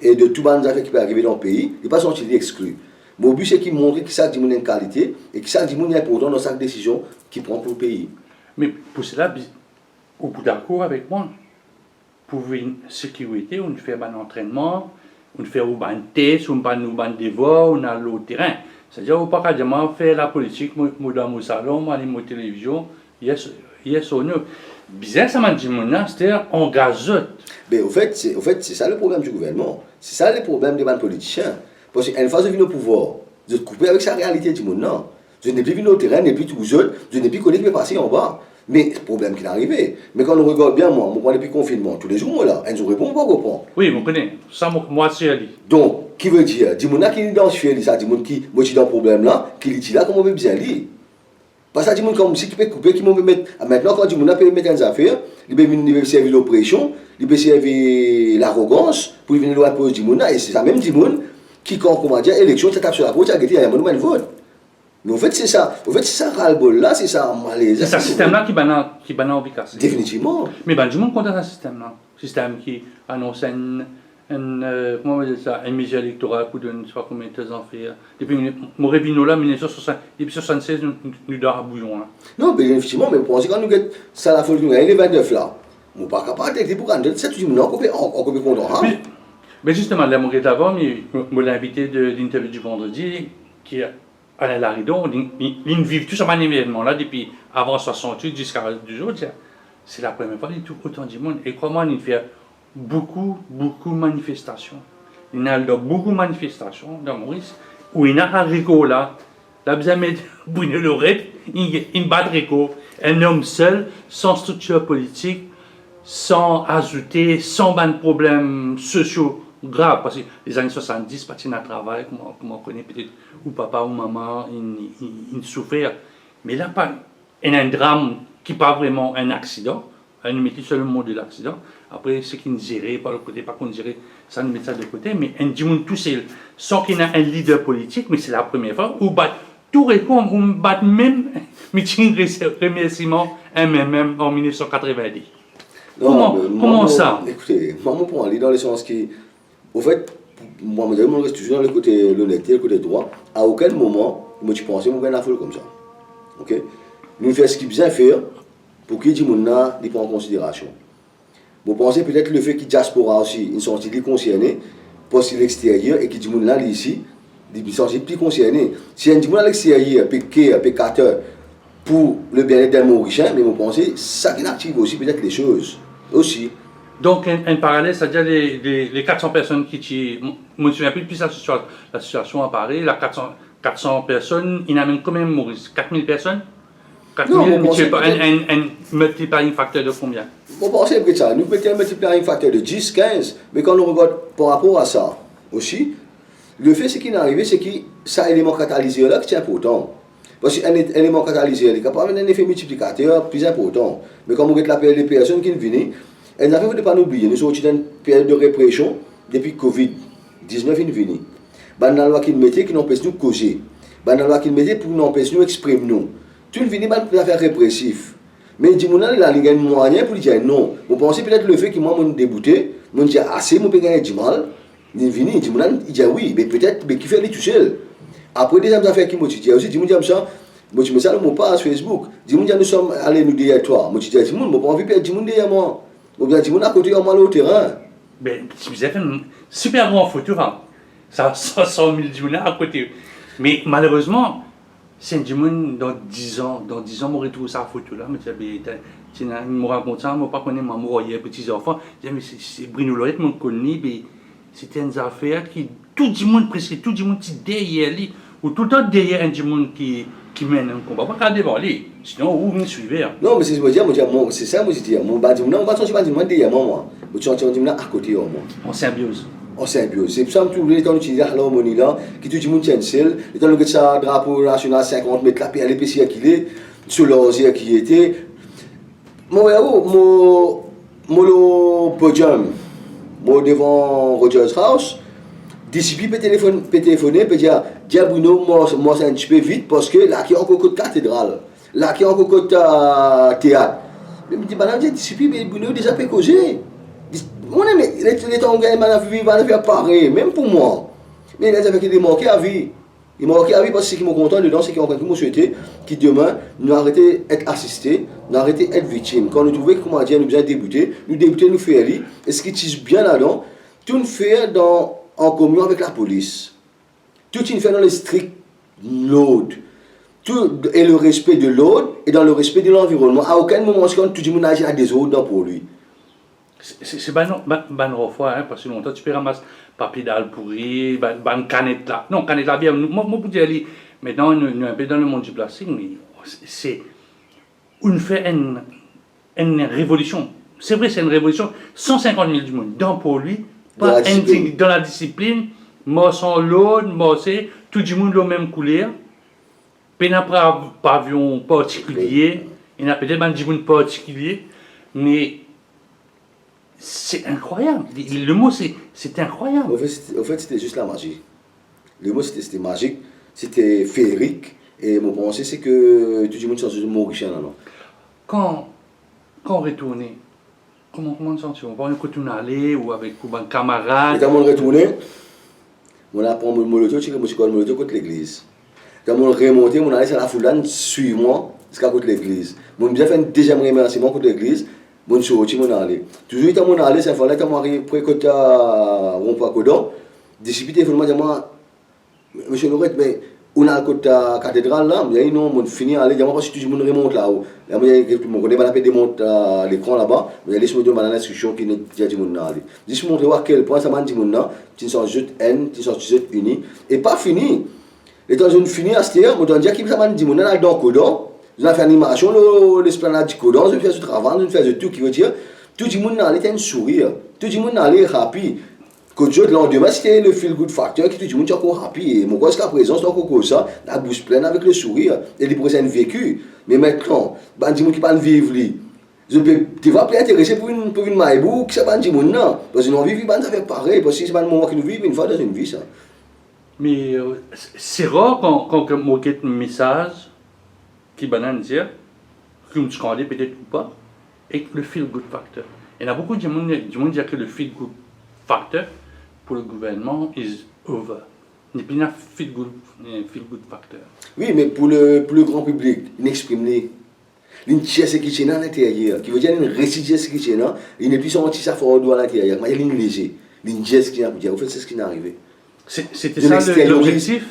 et de tout le affaires qui peut arriver dans le pays, ils ne sont pas exclus. Mon but, c'est qu'il montre que chaque monde a une qualité et que chaque monde est important dans chaque décision qu'il prend pour le pays. Mais pour cela, au bout d'accord avec moi, pour une sécurité, on fait un entraînement, on fait un test, on fait un devoir, on a le terrain. C'est-à-dire, on ne peut pas dire, faire la politique, moi dans mon salon, moi dans ma télévision, yes or no. Bizarre, ça m'a dit, c'est-à-dire, on gazote. Mais au fait, c'est ça le problème du gouvernement. C'est ça le problème des politiciens. Parce qu'une fois que je viens au pouvoir, je suis coupé avec sa réalité du monde. Non. Je n'ai plus vu au terrain, je n'ai plus tout seul, je n'ai plus connu ce qui est passé en bas. Mais le problème qui est arrivé. Mais quand on regarde bien, moi, je prends depuis le confinement, tous les jours, moi là, je réponds pas, comprends. Oui, je connais. Ça, moi, c'est Ali. Donc, qui veut dire, dis-moi qui identifie ça, dis-moi qui, moi, je suis dans le problème là, qui dit là, comment on veut bien lire. Parce que dis-moi comme si tu peux couper, qui m'ont mettre. Maintenant, quand dis-moi peut mettre des affaires, il peut servir l'oppression, il peut servir l'arrogance, pour venir loin pour dis-moi, et c'est ça même dis-moi qui, comment dire, élection, tu tapes sur la porte, tu as gagné, il y a un vote. Mais en fait, c'est ça. En fait, c'est ça, ras-le-bol là, c'est ça, malaise. C'est ce système-là qui va en efficace. Définitivement. Mais du monde content dans ce système-là. Système qui annonce comment on va dire ça, une mesure électorale pour donner, je ne sais pas combien de temps faire. Depuis mon revenu là, 1976, nous dort à bouillon là. Non, mais effectivement, mais pour quand nous avons ça la folie, nous avons les 29 là. Nous ne sommes pas capables d'être pour 47, tu dis, non, on peut content. Mais justement, là, mon d'avant, je l'ai invité de l'interview du vendredi, qui est Alain Laridon, ils vivent tout ce même événement là depuis avant 68 jusqu'à jours. C'est la première fois qu'il y a tout autant de monde. Et crois-moi, il fait beaucoup de manifestations. Il y a beaucoup de manifestations dans Maurice où il y a un Rico là. Là, vous avez Bruno Loret, il bat Rico, un homme seul, sans structure politique, sans ajouter, sans problèmes sociaux graves. Parce que les années 70, patin à travail, comme on connaît peut-être, ou papa ou maman, ils souffrent. Mais là, il y a un drame qui n'est pas vraiment un accident. On met seulement le mot de l'accident. Après, ce qui nous dirait, par le côté, pas qu'on dirait, ça nous met ça de côté. Mais un dimanche tout seul, sans qu'il y ait un leader politique, mais c'est la première fois, où bat tout répond, on bat même meeting remerciement MMM en 1990. Comment ça? Écoutez, moi, pour aller dans le sens qui. Au fait, moi, je reste toujours dans le côté l'honnêteté, le côté droit. À aucun moment, moi, tu pensais, moi, la foule comme ça. Ok? Nous faisons ce qu'il bien faire pour que les gens les prennent en considération. Vous pensez peut-être le fait que diaspora aussi, ils sont concernés, parce que l'extérieur et que les gens là, ici, ils sont plus concernés. Si un gens à l'extérieur, pécateur, pour le bien-être d'un Mauricien, mais vous pensez, ça qui active aussi peut-être les choses. Aussi. Donc, un parallèle, c'est-à-dire les 400 personnes qui tuent. Je me souviens plus depuis la situation à Paris, la 400 personnes, il y en a même quand même Maurice. 4000 personnes 4000, un multiplying facteur de combien? Vous pensez que ça, nous mettons un multiplying facteur de 10, 15, mais quand on regarde par rapport à ça aussi, le fait ce qui est arrivé, c'est que ça élément catalyseur là qui est important. Parce qu'un élément catalyseur, il est capable d'un effet multiplicateur plus important. Mais comme on regarde la période des personnes qui viennent, elles n'avaient pas oublier, nous sommes dans une période de répression depuis Covid-19 qui vient. Dans la loi qui nous mettait qui nous empêche de causer. Dans la loi qui nous mettait pour nous empêcher de nous exprimer. Tout le vient dans une affaire répressive. Mais dis moi là il y a un moyen pour dire non. Vous pensez peut-être le fait que moi mon débouté, mon dit assez mon peut gagner du mal. Il vient dis moi il dit oui, mais peut-être mais qui fait les tout seul. Après des affaires qui me dit aussi dis moi dis ça, moi je me ça mon page Facebook. Dis moi nous sommes allés nous derrière toi. Moi je dis moi pas envie perdre dis moi derrière moi. Moi bien dis moi à côté moi au terrain. Ben, tu vous avez fait une super grande photo, hein. Ça 100 000 djimounas à côté. Mais malheureusement, c'est un djimoun dans 10 ans, on retrouve sa photo là. Mais tu me racontes ça, moi pas connais ma mourier, petits enfants. Je dis, mais c'est Bruno Lorette, mon connu, mais c'était une affaire qui, tout djimoun presque, tout djimoun qui derrière lui, ou tout le temps derrière un djimoun qui mène un combat. Pas qu'à devant lui, sinon où vous me suivez. Non, mais c'est ce que je veux dire, c'est ça que je dis. Mon bâtiment, on va sortir bâtiment derrière moi. Je suis en train de à côté de moi. En symbiose. En symbiose. C'est pour ça que tous les temps utilisé l'harmonie là, qui tout le monde tient seul. Les temps où ça drapeau national 50 mètres, la l'épaisseur qu'il est, sur l'osier qui était. Mon podium, moi devant Rogers House, d'ici peut téléphoner, peut dire, dis Bruno, moi c'est un petit peu vite parce que là qui est encore côté cathédrale, là qui est encore côté théâtre. Mais je me dis, madame, d'ici mais Bruno déjà peut causer. Mon ami, les temps où il va faire pareil, même pour moi. Mais il a fait qu'il manqué à vie. Il manquait à vie parce que ce qui m'a content dedans, c'est qu'il m'a souhaité que demain, nous arrêter d'être assistés, nous arrêter d'être victimes. Quand nous trouvons que, comment dire, nous bien débuter, nous faire aller. Et ce qui tisse bien là-dedans, tout nous fait en communion avec la police. Tout nous fait dans le strict l'ordre. Tout est le respect de l'ordre et dans le respect de l'environnement. À aucun moment, tout le monde agit à des ordres pour lui. C'est ban fois, hein, parce que longtemps tu peux ramasser papier d'al pourri, ban canette là. Non, canette là, bien, moi, pour dire, maintenant, nous un peu dans le monde du plastique, mais c'est, on fait une révolution. C'est vrai, c'est une révolution. 150 000 du monde, dans pour lui, pas dans la discipline, moi sans l'autre, moi c'est, tout le monde la même couleur, puis n'a pas pavillon particulier, il n'y a peut-être pas de monde particulier, mais c'est incroyable. Le mot, c'est incroyable. Au fait, c'était juste la magie. Le mot, c'était magique, c'était féerique. Et mon pensée, c'est que tout le monde s'en souvient de Mauricien. Quand on retourne, comment on s'en souvient? On retourne aller ou avec un camarade? Et quand on retourne, on a pris mon molotov, je suis le molotov contre l'église. Quand on remonté, on allait sur la foulane, suis-moi, jusqu'à côté de l'église. On a bien fait un deuxième remerciement contre l'église. Mon sorti, mon allé. Toujours, quand on allé, c'est fois là, quand on arrive près côté Rond-Point Codon, discipliné, il faut moi, monsieur Lorette, mais on a le côté cathédrale là, il y a non, on finit à aller, il y a pas si tout le monde remonte là-haut. Il y a mon connaît pas la peine de monter l'écran là-bas, mais il y a laisse-moi demander l'instruction qui n'est déjà du monde allé. Juste montrer à quel point ça m'a dit mon là, tu sens juste N, tu sens juste uni, et pas fini. Et quand on finit à ce terme, on doit dire qu'il ça m'a dit mon là dans Codon. Je fais l'animation, l'esplanade du Codon, je fais ce travail, je fais tout qui veut dire, tout le monde allait un sourire, tout le monde allait happy. Que le lendemain, c'était le feel good factor qui tout le monde est encore happy. Et moi, jusqu'à présent, c'est encore comme ça, la bouche pleine avec le sourire, et les présents vécu. Mais maintenant, ben, dis-moi qui parle vivre, tu vas plus intéresser pour une maïbou, qui ça va dire non. Parce que nous vivons, ben, ça fait pareil, parce que c'est pas le moment que nous vivons une fois dans une vie, ça. Mais c'est rare quand on a un message qui va dire, que tu connais peut-être ou pas, et le feel good factor. Il y a beaucoup de monde qui disent que le feel good factor pour le gouvernement is over. Il n'y a pas de feel good factor. Oui, mais pour le grand public, il exprime les. Une chaise qui est à l'intérieur, qui veut dire une récitesse qui est là, il n'est plus senti ça fort à l'intérieur, mais il est léger. Une chaise qui est à l'intérieur, en fait, c'est ce qui est arrivé. C'était ça l'objectif?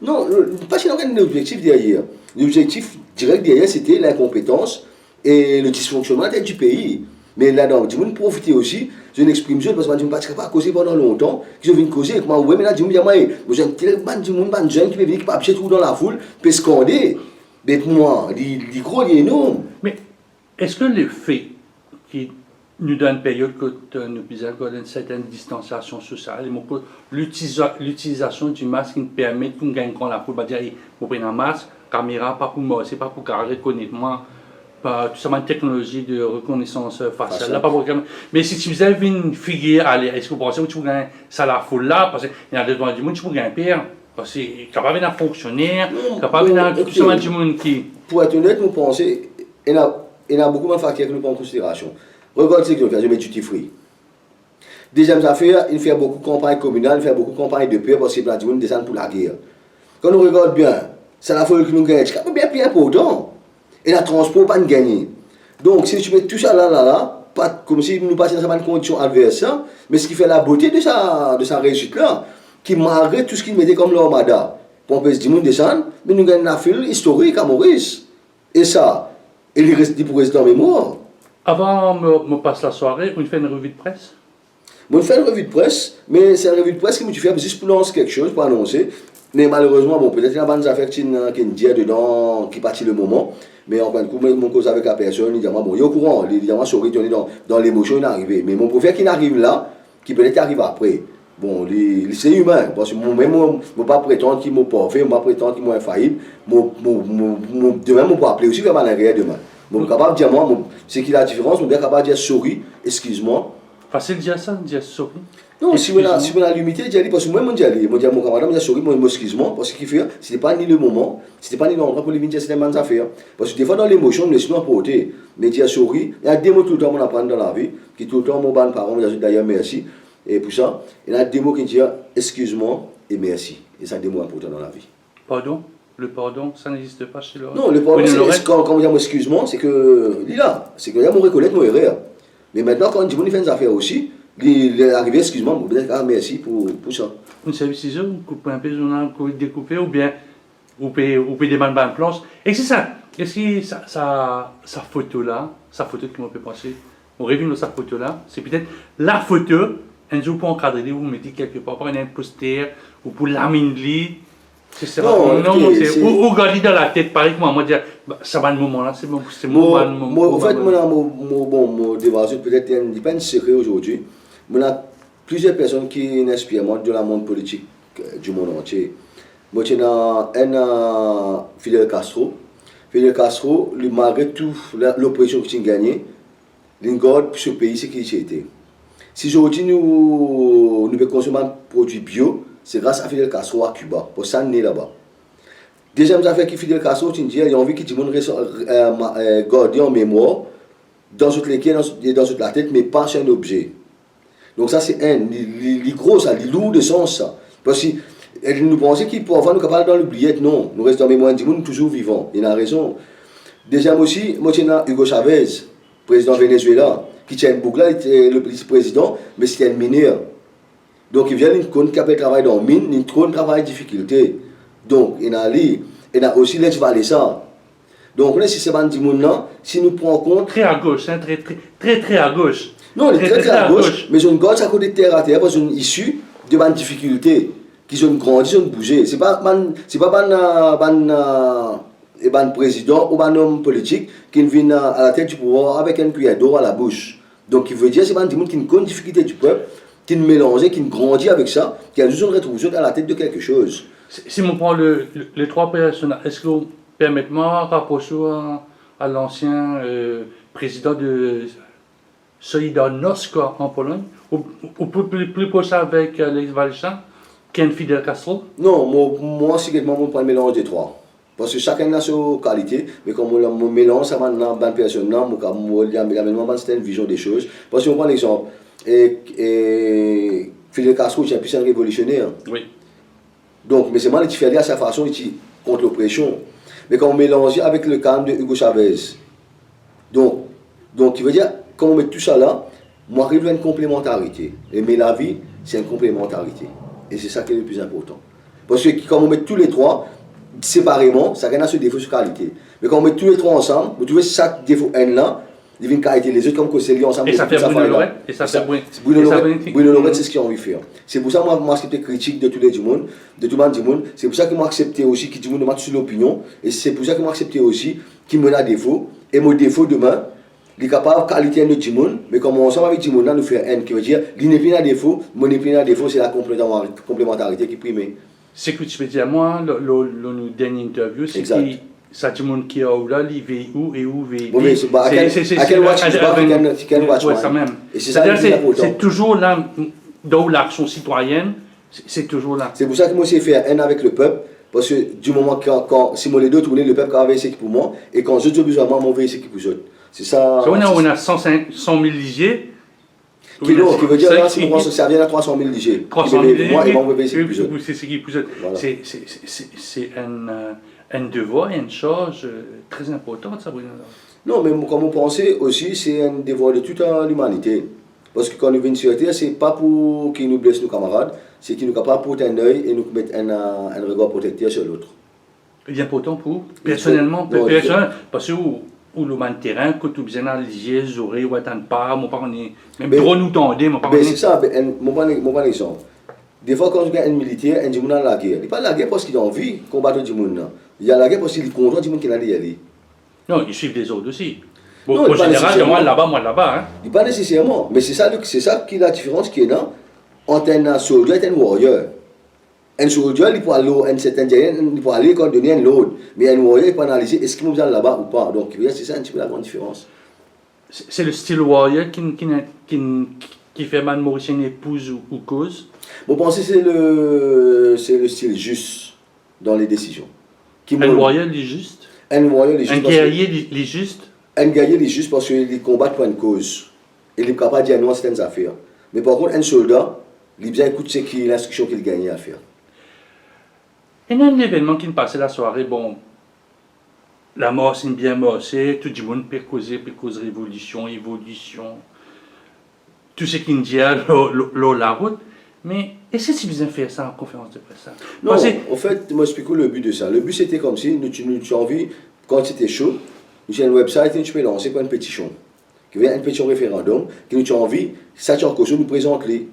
Non, pas si on a un objectif derrière. L'objectif direct derrière, c'était l'incompétence et le dysfonctionnement du pays. Mais là-dedans, tu veux profiter aussi, je l'exprime parce que je ne vais pas causer pendant longtemps, je viens causer, moi, ouais, mais là, je me dis, moi, j'ai un tel jeune qui peut venir, qui peut appuyer tout dans la foule, peut scander. Mais pour moi, il gros, il est énorme. Mais est-ce que le fait qui nous donne une période que nous avons une certaine distanciation sociale, l'utilisation du masque qui nous permet de gagner la foule, dire, on prend un masque, caméra, pas pour moi, c'est pas pour reconnaître moi, pas tout ça, ma technologie de reconnaissance faciale, là, pas pour mais si tu faisais une figure, allez, est-ce que vous pensez que tu peux gagner ça la foule là, parce qu'il y a des gens du monde, tu peux gagner pire, parce que c'est capable de fonctionner, capable de tout ça, du monde qui. Pour être honnête, nous pensons, il y a beaucoup de facteurs que nous prenons en considération. Regarde ce que nous faisons, je mets duty free. Deuxième affaire, il fait beaucoup de campagnes communales, il fait beaucoup de campagnes de paix parce que les gens descendent pour la guerre. Quand nous regardons bien, c'est la folie que nous gagnons, c'est bien plus important. Et le transport, pas de gagner. Donc, si tu mets tout ça là, pas comme si nous passions dans une condition adverse, hein, mais ce qui fait la beauté de sa réussite là, qui malgré tout ce qu'il mettait comme l'armada, pour que les gens descendent, mais nous gagnons un fil historique à Maurice. Et ça, il reste pour rester en mémoire. Avant, me passe la soirée, on fait une revue de presse. On fait une revue de presse, mais c'est une revue de presse que tu fais juste pour lancer quelque chose, pour annoncer. Mais malheureusement, bon, peut-être qu'il y a des affaires qui dit dedans, qui partent le moment. Mais en fin de compte, mon cause avec la personne, il dit, bon, il est au courant, il dit, sorry, il est dans l'émotion, il est arrivé. Mais mon préfère qu'il arrive là, qui peut-être arrive après. Bon, c'est humain, parce que moi-même, je ne pas prétendre qu'il m'a parfait, je ne pas prétendre qu'il m'a infaillible. Demain, je peux appeler aussi comme un arrière demain. Je suis capable de dire, moi, c'est qu'il y a la différence, je suis capable de dire, sorry, excuse-moi. Facile de dire ça, de dire sorry. Non, si on a limité, parce que moi, je dis, mon camarade, je dis sorry, moi, excuse-moi, parce qu'il fait, ce n'était pas ni le moment, ce n'était pas ni l'endroit pour les dire ces bonnes affaires. Parce que des fois, dans l'émotion, on laisse nous apporter, mais dire sorry, il y a des mots tout le temps qu'on apprend dans la vie, qui tout le temps, mon bon parent, d'ailleurs, merci, et pour ça, il y a des mots qui disent excuse-moi et merci. Et ça, c'est des mots importants dans la vie. Pardon? Le pardon, ça n'existe pas chez l'autre. Non, le pardon, c'est quand on dit excuse-moi, c'est que, il est là, c'est que là, on reconnaît mon erreur. Mais maintenant, quand on dit qu'on fait des affaires aussi, il est arrivé, excuse-moi, on peut dire merci pour ça. Une service ciseaux, vous coupez un peu, vous découpez, ou bien vous payez des bonnes planches. Et c'est ça. Est-ce que sa photo-là, sa photo qui m'a fait penser, on revient de sa photo-là, c'est peut-être la photo, un jour pour encadrer, vous mettez quelque part, par un poster, ou pour laminer. C'est ça. Non, c'est ou garder dans la tête, pareil que moi dire, ça va le moment là, c'est mon moment. En fait, mon dévasion peut-être n'est pas un secret aujourd'hui. Il y a plusieurs personnes qui m'inspirent de la monde politique du monde entier. Moi, j'ai un Fidel Castro. Fidel Castro, malgré tout l'oppression qu'il a gagnée, il garde ce pays ce qu'il était. Si aujourd'hui nous pouvons consommer un produit bio, c'est grâce à Fidel Castro à Cuba, pour ça né là-bas. Deuxième affaire qui Fidel Castro, il a envie que tout le monde garde en mémoire, dans toute la tête, mais pas sur un objet. Donc ça c'est les gros, ça, les lourds de sens ça. Parce que nous pensons qu'il peut avoir nous capables dans l'oubliette, non. Nous restons en mémoire du monde toujours vivant. Il a raison. Deuxième aussi, moi j'ai Hugo Chavez, président Venezuela, qui tient une boucle là, il était le président, mais c'était un mineur. Donc il vient d'une qui a travaillé dans la mine, une travail de difficulté. Donc il a aussi les Valessa. Donc on est si c'est pas du monde là, si nous prenons en compte. Très à gauche, hein, très à gauche. Non, il est très à gauche, mais une gauche à côté de terre à terre, parce qu'ils sont issus de bonnes difficultés, qui ont grandi, qui ont bougé. C'est pas un président ou un homme politique qui vient à la tête du pouvoir avec un cuillère d'eau à la bouche. Donc il veut dire que c'est pas un monde qui a une difficulté du peuple, qui mélange, qui grandit avec ça, qui a juste une rétrovision à la tête de quelque chose. Si on prend les trois personnes, est-ce que vous permettez-moi de rapprocher à l'ancien président de Solidarność en Pologne, ou plus proche avec Lech Walesa, qu'un Fidel Castro? Non, moi, secrètement, je prends le mélange des trois. Parce que chacun a sa qualité, mais comme on mélange, ça va dans une personne, il y a une vision des choses. Parce que on prend l'exemple, Fidel Castro est un puissant révolutionnaire. Oui. Donc, mais c'est mal de faire à sa façon contre l'oppression. Mais quand on mélange avec le calme de Hugo Chavez, donc il veut dire, quand on met tout ça là, moi arrive à une complémentarité. Mais la vie, c'est une complémentarité. Et c'est ça qui est le plus important. Parce que quand on met tous les trois, séparément, ça a ce défaut sur qualité. Mais quand on met tous les trois ensemble, vous trouvez chaque défaut N là, il devient qualité. Les autres, comme que c'est lié ensemble. Et ça fait Bruno Lorette. Et ça fait Bruno Lorette, c'est ce qu'il a envie de faire. C'est pour ça que moi, accepté critique de tous les du monde, de tout le monde du monde. C'est pour ça que moi, accepté aussi qu'il du monde sur l'opinion. Et c'est pour ça que moi, accepté aussi qu'il me a défaut. Et mon défaut demain, il est capable de qualité de du monde, mais comme ensemble avec du monde, là, nous faire N, qui veut dire, il n'est plus à défaut, mon n'est plus à défaut, c'est la complémentarité qui prime. Ce que tu peux dire, moi, le dernier interview, c'est Exact. que ça dit mon qui a où là, il vit où et où vit. Bon, mais c'est- bah, à quel watch tu parles, quel watch, Ouais, man. ça même. Et c'est ça C'est-à-dire, qui est important. c'est toujours là, dans l'action citoyenne, c'est toujours là. C'est pour ça que moi, j'ai fait un avec le peuple. Parce que du moment quand si moi les deux tournaient, le peuple avait essayé pour moi. Et quand je dis besoin de moi, mon veut essayer pour eux. C'est ça. So, on a 100 000 ligiés. Qui veut dire là, si moi, ça vient à 300 000 DJ. 300 000 moi, et mon veut essayer pour eux. c'est ce qui pousse. Voilà. C'est un devoir, une chose très importante, ça, Bruno. Non, mais comme vous pensez aussi, c'est un devoir de toute l'humanité. Parce que quand nous venons sur Terre, c'est pas pour qu'ils nous blessent nos camarades, c'est qu'ils nous capables de porter un œil et nous mettre un regard protecteur sur l'autre. C'est important pour, personnellement, parce que où le terrain, quand tu besoin d'alléger, les oreilles, ou attendre pas, mon parent, même trop nous tendez, mon parent. C'est ça, mon exemple. Des fois, quand tu as un militaire, un monde dans la guerre, il n'est pas la guerre parce qu'il a envie de combattre du monde. Il y a la guerre parce qu'il est content du monde qui est allé. Non, ils suivent les autres aussi. Bon, Non, en général, moi là-bas, hein. Il pas nécessairement, mais c'est ça qui est la différence qui est là entre un soldat et un warrior. Un soldat, il peut aller à un certain terrain, il peut aller quand donner un load, mais un warrior, il peut analyser est-ce qu'il nous vient là-bas ou pas. Donc, c'est ça un petit peu la grande différence. C'est le style warrior qui fait mal Mauricien épouse ou cause. Vous pensez que c'est le style juste dans les décisions. Un warrior, il est juste. Un warrior, il est juste. Un guerrier, il est juste. Un guerrier, il est juste parce qu'il combat pour une cause. Il est capable de dire non à certaines affaires. Mais par contre, un soldat, il bien écoute l'instruction qu'il gagne à faire. Il y a un événement qui me passait la soirée, bon, la mort c'est bien morsée, tout le monde peut causer révolution, évolution, tout ce qui me dit la route, mais est-ce que c'est bien faire ça en conférence de presse? Non, en fait, moi j'explique le but de ça. Le but c'était comme si, tu as envie, quand c'était chaud, nous avons un website et tu peux lancer une pétition. Qui veut une pétition référendum, que nous avons envie, ça tu as en cause, nous présente les.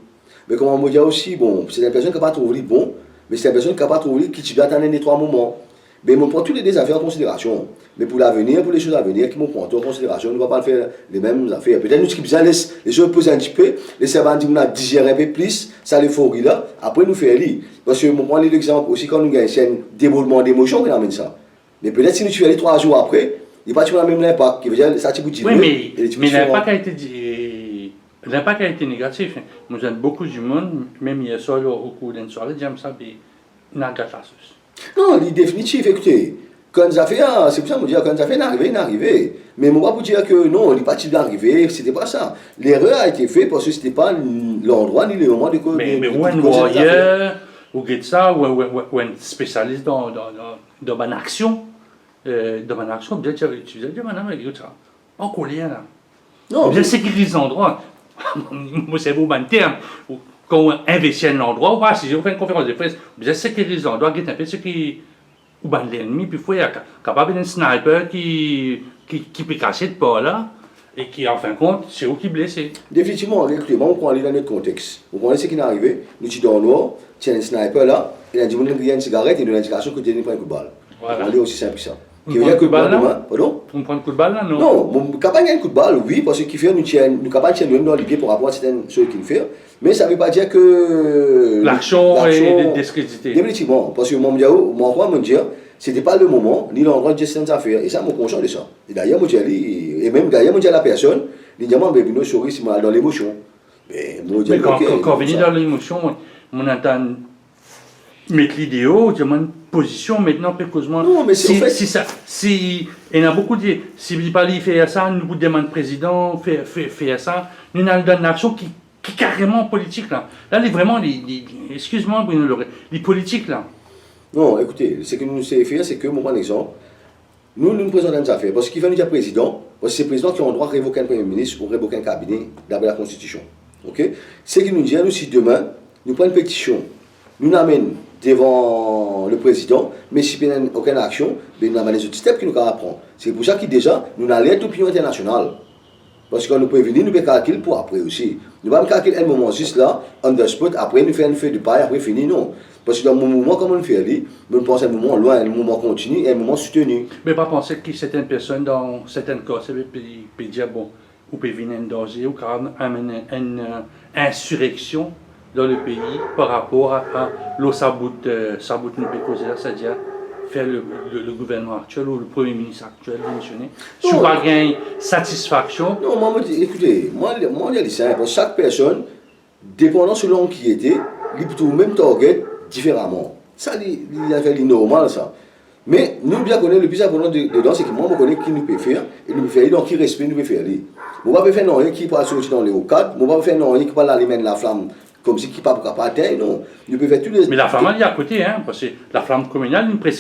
Mais comme on me dit aussi, bon, c'est une personne qui n'a pas trouvé bon, mais c'est une personne qui n'a pas trouvé qui doit attendre les 3 moments. Mais on prend toutes les affaires en considération. Mais pour l'avenir, pour les choses à venir, qui m'ont pris en considération, on ne va pas faire les mêmes affaires. Peut-être nous, ce qui besoin, les choses poser un petit peu, les servants disent, on a digéré un peu plus, ça les faut là, après nous faire lire. Parce que, on prend l'exemple aussi quand nous gagnons, c'est un déboulement d'émotion qui amène ça. Mais peut-être si nous fais les 3 jours après, il n'y a pas toujours la même impact, qui veut dire, ça, tu peux dire. Oui, mais l'impact a été l'impact a été négatif. Nous avons beaucoup de monde, même hier soir, au cours d'une soirée, j'aime ça, mais il n'a pas de non, il est définitif, écoutez. Quand ça fait, c'est pour ça que je dis, quand ça fait, il arrivé. Mais moi, pour dire que non, il n'est pas d'arriver, c'était pas ça. L'erreur a été faite parce que c'était pas l'endroit ni le moment de cause. Mais où un warrior, ou ça, ou un spécialiste dans une action, peut-être tu disais, madame, écoute ça, en colère là. Non. Bien sécuriser l'endroit. Moi, c'est vous, mon terme. Quand on investit un endroit, ou si je fais une conférence de presse, bien sécuriser l'endroit, un peu ce qui. Ou bien l'ennemi, puis il y a capable d'un sniper qui peut cacher de pas là, et qui, en fin de compte, c'est où qui est blessé. Définitivement, écoutez, on prend aller dans notre contexte. Vous prenez ce qui est arrivé, nous sommes dans le noir, il y a un sniper là, il a dit qu'il y a une cigarette et une indication que tu n'as pas un coup de balle. Voilà. On est aussi simple que ça. Qui veut dire que le balle là? Pardon? On prend un coup de balle là, non? Non, capable un coup de balle, oui, parce qu'il fait, nous capables de tirer dans les pieds pour rapport à certaines choses qu'il fait, mais ça ne veut pas dire que. L'action est discréditée. Définitivement, parce que moi, me dire, c'était pas le moment, ni l'endroit de certaines affaires, et ça, mon conscient de ça. Et d'ailleurs, moi, et même d'ailleurs, moi, je dis à la personne, il dit, mais nous, souris, c'est dans l'émotion. Mais quand on vient dans l'émotion, on entend mettre l'idéo, je demande position maintenant, précocement. Non, mais c'est si il y en a beaucoup de. Si il fait ça, nous demande président, fait ça, nous avons une action qui est carrément politique là. Là, vraiment, excuse-moi, Bruno, les politiques là. Non, écoutez, ce que nous savons faire, c'est que, mon exemple, nous présentons des affaires. Parce qu'il faut nous dire président, parce que c'est le président qui a le droit de révoquer un premier ministre ou révoquer un cabinet d'après la Constitution. Ok? Ce qui nous dit, nous, si demain, nous prenons une pétition, nous l'amènons devant le président, mais si il n'y a aucune action, nous avons les autres steps qui nous apprendre. C'est pour ça que déjà, nous allons être l'opinion internationale. Parce que quand nous prévenons, nous pouvons calculer pour après aussi. Nous ne pouvons pas calculer un moment juste là, on the spot, après nous faisons un feu de paille, après fini, non. Parce que dans mon moment, comme on le fait, nous pensons à un moment loin, un moment continu et un moment soutenu. Mais pas penser que certaines personnes, dans certains cas, peuvent dire, bon, ou peut venir un danger, ou quand même amener une insurrection dans le pays par rapport à l'eau sabout nous peut causer là, c'est-à-dire faire le gouvernement actuel ou le Premier ministre actuel démissionner. Si vous avez une satisfaction. Non, moi, écoutez, moi, je dis ça, parce que chaque personne, dépendant selon qui était, il peut même target différemment. Ça, c'est normal, ça. Mais nous, bien connaître le plus important dedans, c'est que moi, je connais qui nous peut faire, et nous peut faire, donc qui respecte, nous peut faire. Je ne vais pas faire non, qui peut sortir dans les cadres, je ne vais pas faire non, qui peut aller la flamme. Comme si qui pas pour pas atteindre, non. Il peut faire tous les. Mais la flamme, elle est à côté, hein, parce que la flamme communale, il pas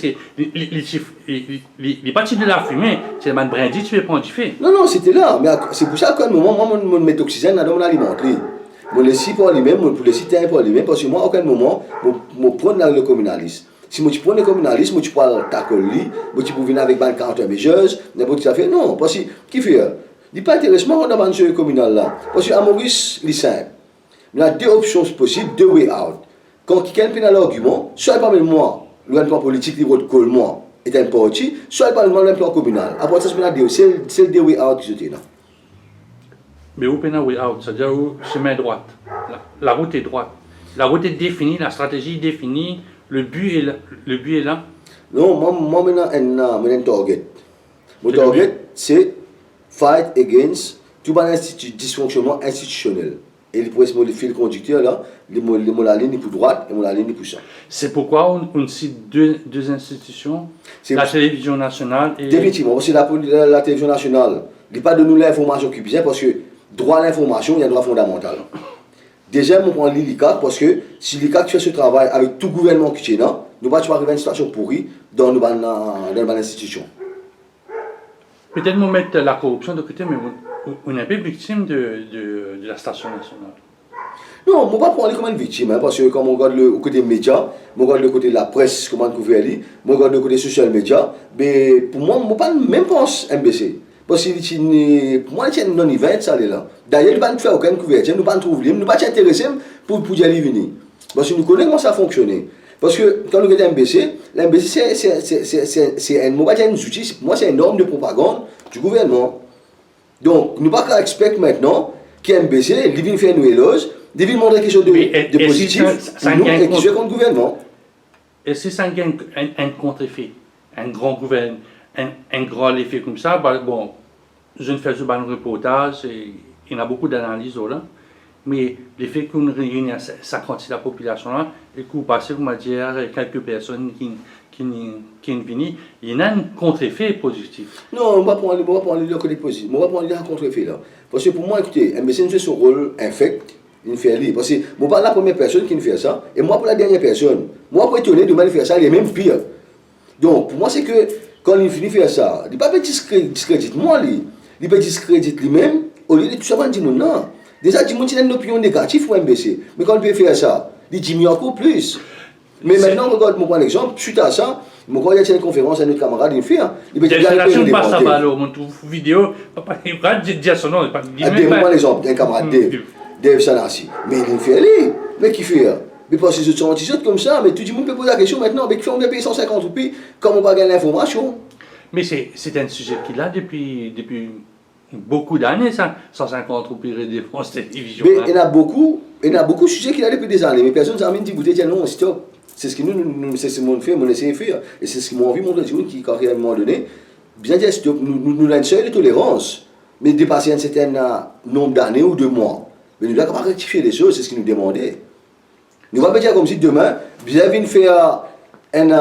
de la fumée, c'est le brindis, tu veux prendre du fait. Non, non, c'était là. Mais c'est pour ça qu'à un moment, moi, je mets d'oxygène dans mon alimenterie. Je laisse pour lui-même, pour laisser temps pour lui-même, parce que moi, à aucun moment, je prends le communalisme. Si je prends le communalisme, je prends ta colis, je peux venir avec une countermeasures, n'importe quoi fait. Non, parce que, qui fait? Il n'est pas intéressant dans le communal là. Parce qu'à Maurice, il est simple. Il y a deux options possibles, deux way out. Quand quelqu'un a l'argument, soit parmi moi, le plan politique, il vote comme moi, est un parti, soit parmi moi, le plan communal. Après ça, c'est le deux way out qui se là. Mais où est le way out? C'est-à-dire où chemin droite. La route est droite. La route est définie, la stratégie est définie, le but est là. Non, moi maintenant, j'ai un target. Mon target, c'est fight against tout le dysfonctionnement institutionnel. Et il pourrait se modifier le conducteur là, la ligne pour droite et la ligne pour ça. C'est pourquoi on cite deux institutions, la télévision nationale et... Définitivement, parce que la télévision nationale, il n'y a pas de nous l'information qui est bien, parce que droit à l'information, il y a un droit fondamental. Déjà, on prend l'ICAC, parce que si l'ICAC fait ce travail avec tout gouvernement qui est là, nous ne pouvons pas arriver à une situation pourrie dans nos institutions. Peut-être nous mettre la corruption de côté, mais on est un peu victime de la station nationale. Non, je ne vais pas prendre comme une victime, hein, parce que quand on regarde le côté média, on regarde le côté de la presse, comment on couvre, on regarde le côté social média, mais pour moi, je ne pas même pense MBC. Parce que pour moi, c'est non-event, ça là. D'ailleurs, nous ne pouvons pas faire aucune couverture, nous ne pouvons pas trouver, nous ne pouvons pas s'intéresser pour y aller venir. Parce que nous connaissons comment ça fonctionne. Parce que quand nous regardons MBC, l'MBC, c'est un outil, pour moi, c'est une norme de propagande du gouvernement. Donc, nous ne pouvons pas expecter maintenant qu'MBC, il vient faire nous éloges, il vient montrer quelque chose de positif, nous, et qui soit contre le gouvernement. Et si ça gagne un contre-effet, un grand gouvernement, un grand effet comme ça, bon, je ne fais pas un reportage, et il y a beaucoup d'analyses là, mais l'effet qu'on réunit à 50 la population là, et qu'on passe, on va dire, quelques personnes qui viennent, il y a un contre-effet positif. Non, on va prendre le côté positif, on va prendre le contre-effet là. Parce que pour moi, écoutez, MBC fait son rôle infect, il fait lire. Parce que moi, pas la première personne qui fait ça, et moi, pour la dernière personne, moi, pour étonner de mal faire ça, il est même pire. Donc, pour moi, c'est que quand il finit de faire ça, il ne peut pas discréditer moi, il peut discréditer lui-même, au lieu de tout ça, dire non. Déjà, il y a une opinion négative pour MBC, mais quand il peut faire ça, il dit encore plus. Mais maintenant, regarde, mon exemple, suite à ça, mon gars, il y a une conférence à notre camarade, il fait. Il peut dire que je passe ça, alors, mon vidéo, papa, il va dire son nom, il va dire. Moi, l'exemple, un camarade Dave Sanassi. Mais il fait aller. Mais qui fait? Mais parce que je sont anti comme ça, mais tout le monde peut poser la question maintenant, mais qui on paye 150 roupies, comment on va gagner l'information? Mais c'est un sujet qu'il a depuis beaucoup d'années, ça, 150 roupies de France Télévisions. Mais il y en a beaucoup de sujets qu'il a depuis des années, mais personne n'a envie de dire non, stop. C'est ce que c'est ce qu'on fait, on essaie de faire, et c'est ce qui m'a envie de montrer qui, à un moment donné, bien dire stop, nous avons un seuil de tolérance, mais dépasser un certain nombre d'années ou de mois. Mais nous devons rectifier les choses, c'est ce qu'il nous demandait. Nous ne va pas dire comme si demain, vous avez faire une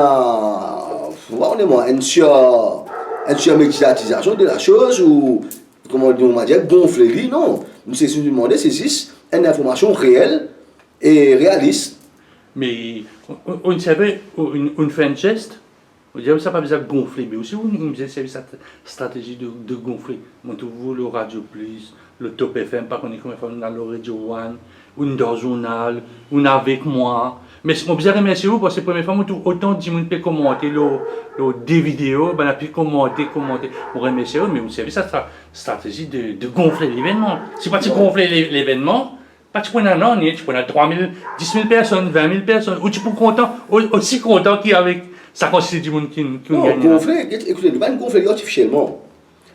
surmédiatisation de la chose ou, comment on va dire, gonfler. Non, nous c'est ce que nous demandons, c'est une information réelle et réaliste. Mais on savait, on fait un geste, on dirait que ça n'a pas besoin de gonfler, mais aussi on faisait cette stratégie de gonfler. Vous, le Radio Plus, le Top FM, par contre, on a le Radio One, on dans le journal, on avec moi. Mais on besoin remercier vous parce que la première fois, autant de gens peuvent commenter des vidéos, on a pu commenter. On remercie vous, mais vous savez, cette stratégie de gonfler l'événement. Si pas tu gonfler l'événement, pas tu prends un an, tu prends 3 000, 10 000 personnes, 20 000 personnes, ou tu peux aussi content qu'il y a avec ça constitue du monde qui gagne. Non, gonfler, écoutez, nous ne pas gonfler artificiellement.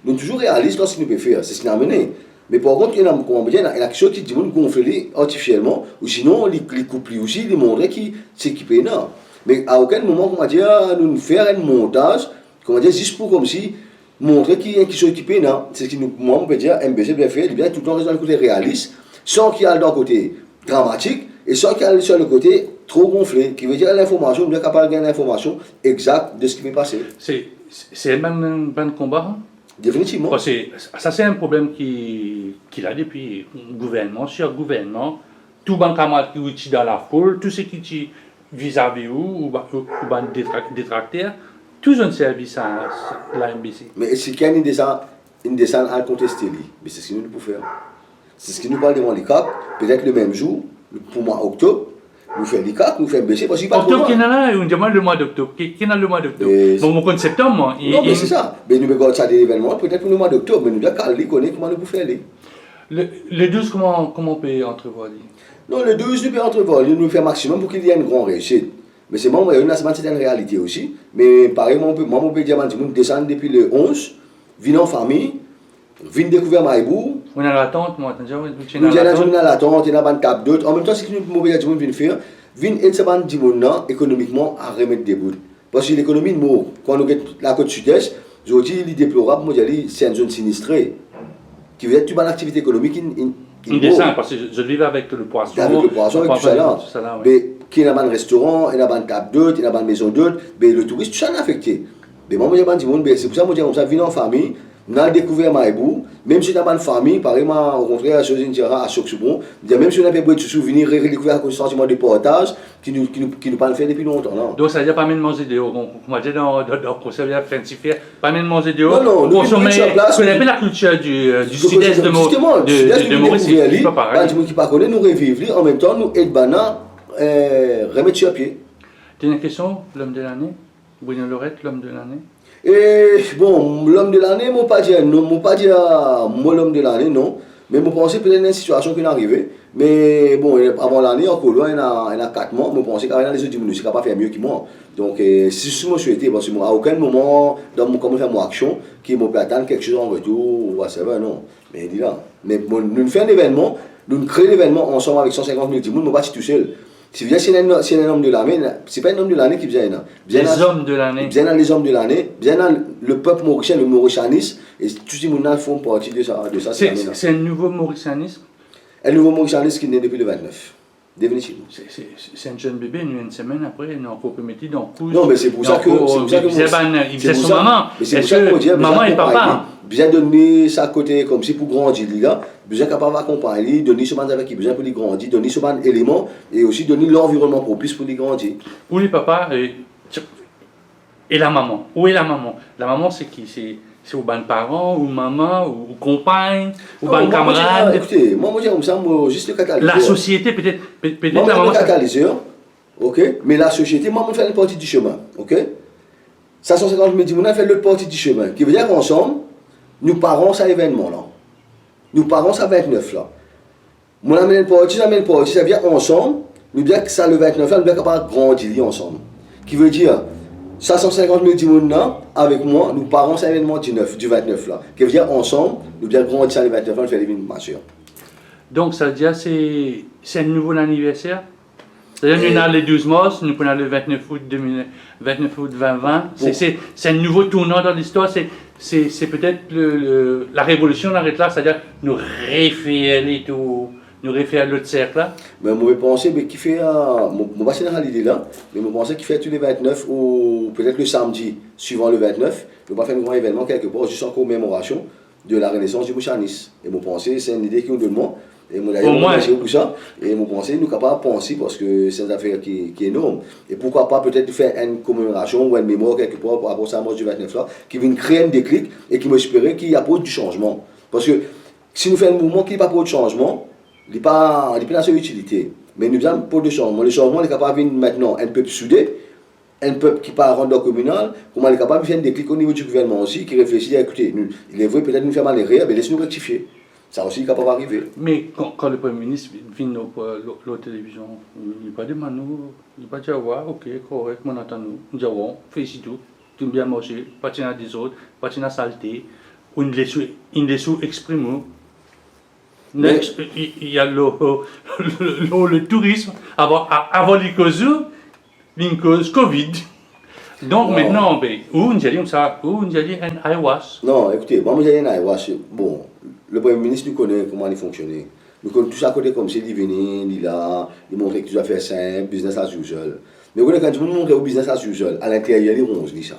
Nous sommes toujours réalistes lorsque nous pouvons faire, c'est ce qui nous a mené. Mais par contre, il y a quelque chose qui dit qu'on gonfle artificiellement, ou sinon, les couples aussi, les montrent qui s'équipent. Mais à aucun moment, comment dire, nous faire un montage, comment dire, juste pour comme si, montrer qu'il y a quelque chose équipé. C'est ce que nous, moi, on peut dire, MBC bien fait, il bien tout le temps dans le côté réaliste, sans qu'il y ait dans le côté dramatique, et sans qu'il y ait sur le côté trop gonflé, qui veut dire l'information, on est capable de gagner l'information exacte de ce qui va passer. C'est un bon combat. Définitivement. Parce que ça, c'est un problème qu'il a depuis le gouvernement, sur le gouvernement. Tout le camarade qui est dans la foule, tout ce qui est vis-à-vis ou détracteurs, tous ont servi à la MBC. Mais est-ce qu'il y a une descente à contester? Mais c'est ce que nous pouvons faire. C'est ce que nous parlons devant les CAC. Peut-être le même jour, pour moi, octobre, nous faisons les CAC, nous faisons MBC. Parce qu'il octobre, qui est là, on demande le mois d'octobre. Qui est le mois d'octobre? Bon, mon compte septembre, moi. Non, mais c'est ça. Mais nous regardons ça des événements, peut-être pour le mois d'octobre, mais nous devons connaître comment nous pouvons faire. Le 12, comment on peut entrevoir? Non, le 12, nous pouvons entrevoir. Nous faisons maximum pour qu'il y ait une grande réussite. Mais c'est moi, c'est une réalité aussi. Mais pareil, moi, on peut dire, nous descendons depuis le 11, venons en famille, venons découvrir Maïbou. On est à l'attente, moi, nous sommes à l'attente, on a une table d'autres. En même temps, ce que nous pouvons dire, faire, venons aider économiquement à remettre des bouts. Parce que l'économie, quand nous sommes la côte sud-est, je dis, il est déplorable, c'est une zone sinistrée. Qui veut dire que tu as une activité économique, il descend, parce que je vis avec le poisson. Avec le poisson, avec tout ça là. Mais qui a un restaurant, il a une table d'hôte, il a une maison d'hôte, mais le touriste, tout ça est affecté. Mais moi, je dis, c'est pour ça que je dis, ça vient en famille, on a découvert Maïbou, même si on a une famille, par exemple, au contraire, à Chocsubon, même si on a fait de souvenirs, redécouvrir un sentiment de partage qui nous parle faire depuis longtemps. Non? Donc, ça veut dire pas même manger dehors, on va dire dans le conseil de Fancy pas même manger dehors. Non, nous consommer, on appelle la culture du sud-est de Maurice, c'est pas pareil. Les gens qui ne connaissent pas, nous revivons, en même temps, nous aidons remettre sur pied. Dernière question, l'homme de l'année, Bruno Lorette, l'homme de l'année. Et bon, l'homme de l'année, je ne pas dire moi l'homme de l'année, non. Mais je pense peut-être une situation qui est arrivée. Mais bon, avant l'année, encore là, il y a 4 mois, je pense qu'il y a les autres qui sont capables de faire mieux que moi. Donc, si je me souhaitais, parce que moi, à aucun moment, dans mon faire mon action, qui me peut attendre quelque chose en retour, ou ça va, non. Mais dis là. Mais nous faisons un événement, nous créons l'événement ensemble avec 150 000 personnes, je ne pas tout seul. Si c'est un homme de l'année, ce n'est pas un homme de l'année qui vient. Les hommes de l'année. Bien les hommes de l'année, bien le peuple mauricien, le mauricianisme, et tous ces gens font partie de ça. C'est un nouveau mauricianisme? Un nouveau mauricianisme qui est né depuis le 29. Définitivement. C'est un jeune bébé, une semaine après, il est encore permis d'en couche. Non, mais c'est pour ça que. Il faisait son maman. Est-ce que maman et papa? Bien donner ça côté comme si pour grandir là, bien capable d'accompagner, donner ce avec qui besoin pour les grandir, donner ce élément et aussi donner l'environnement propice pour les grandir. Où les papas et la maman? Où est la maman? La maman c'est qui? C'est aux bonnes parents, ou maman, ou compagne, ou bonnes camarades? Écoutez, moi je dis comme ça, moi juste le catalyseur. La société peut-être moi, la maman. Le catalyseur, ok, mais la société, moi je fais une partie du chemin, ok. 150 000 personnes fait l'autre partie du chemin, qui veut dire qu'ensemble, nous parons à l'événement là. Nous parons à 29 là. Moi j'amène une partie, ça veut dire ensemble, nous disons que ça le 29 là, nous sommes capables de grandir ensemble. Qui veut dire 550 000 personnes avec moi, nous parons à l'événement du 29 là. Qui veut dire ensemble, nous devons grandir à le 29 là, nous faisons l'événement. Donc ça veut dire que c'est un nouveau anniversaire? C'est-à-dire nous avons le 12 mars, nous prenons le 29 août 2020. C'est un nouveau tournant dans l'histoire. C'est peut-être la révolution arrête là, c'est-à-dire nous refaire l'autre cercle là. Mais moi je pense qui fait moi pas généraliser là, mais je pense qu'il fait tous les 29 ou peut-être le samedi suivant le 29, nous va faire un grand événement quelque part juste en commémoration de la renaissance du mouchanisme. Et je pense que c'est une idée qui nous donne moi. Et moi d'ailleurs, pour ça, et moi pense nous sommes capables de penser parce que c'est une affaire qui est énorme. Et pourquoi pas peut-être faire une commémoration ou une mémoire quelque part par rapport à la mort du 29 là, qui vient créer un déclic et qui m'espérait qu'il apporte du changement. Parce que si nous faisons un mouvement qui n'apporte pas de changement, il n'est pas dans son utilité. Mais nous avons pour de changement. Le changement est capable de venir maintenant un peuple soudé, un peuple qui part en rang communal, comment il est capable de faire un déclic au niveau du gouvernement aussi, qui réfléchit à écouter, il est vrai peut-être nous faire mal errer, mais laissez-nous rectifier. Ça aussi, il est capable d'arriver. Mais quand le Premier ministre vient à la télévision, il ne pas demandé nous, il ne pas dire, ouais, ok, correct, on entend nous. Il dit, ouais, félicite tout bien marché, pas de des autres, pas de saleté, ou il laisse exprimer. Next, il y a le tourisme avant les causes, les causes Covid. Donc Non. maintenant, ben, où on dit ça, où on dit un IWAS. Non, écoutez, moi, j'ai un IWAS. Bon, le Premier ministre nous connaît comment il fonctionne. Nous connaissons tout ça à côté comme si il venait, il est là, il montre que tu dois faire simple, business as usual. Mais vous quand tu montres au business as usual, à l'intérieur, il est 11 ça.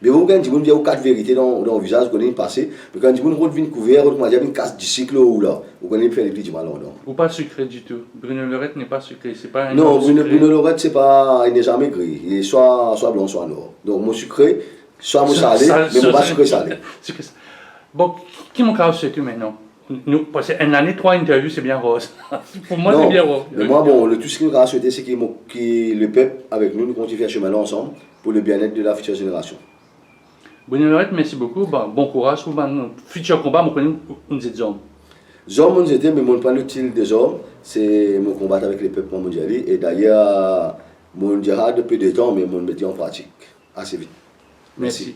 Mais vous quand tu montres, il y a quatre vérités dans le visage, vous connaissez passé. Mais quand tu montres, vous couvert, vous avez une casse du cycle ou là, vous connaissez faire les petits malins. Ou pas sucré du tout. Bruno Lorette n'est pas sucré, c'est pas un Non, sucré. Bruno Lorette, c'est pas, il n'est jamais gris. Il est soit blanc, soit noir. Donc, mon sucré, soit mon salé, mais mon pas sucré salé. Bon, qui m'en casse tout maintenant? Nous, parce qu'une année, 3 interviews, c'est bien rose. Pour moi, c'est bien rose. Mais moi, bon, tout ce qui nous a souhaité, c'est que le peuple, avec nous, nous continuons à faire chemin ensemble pour le bien-être de la future génération. Bruno Lorette, merci beaucoup. Bon courage pour mon futur combat. Je connais uns hommes. Hommes, nous étions, mais mon pas l'utile des hommes, c'est mon combat avec les peuples mondiaux. Et d'ailleurs, mon dira depuis peu de temps, mais mon métier en pratique assez vite. Merci.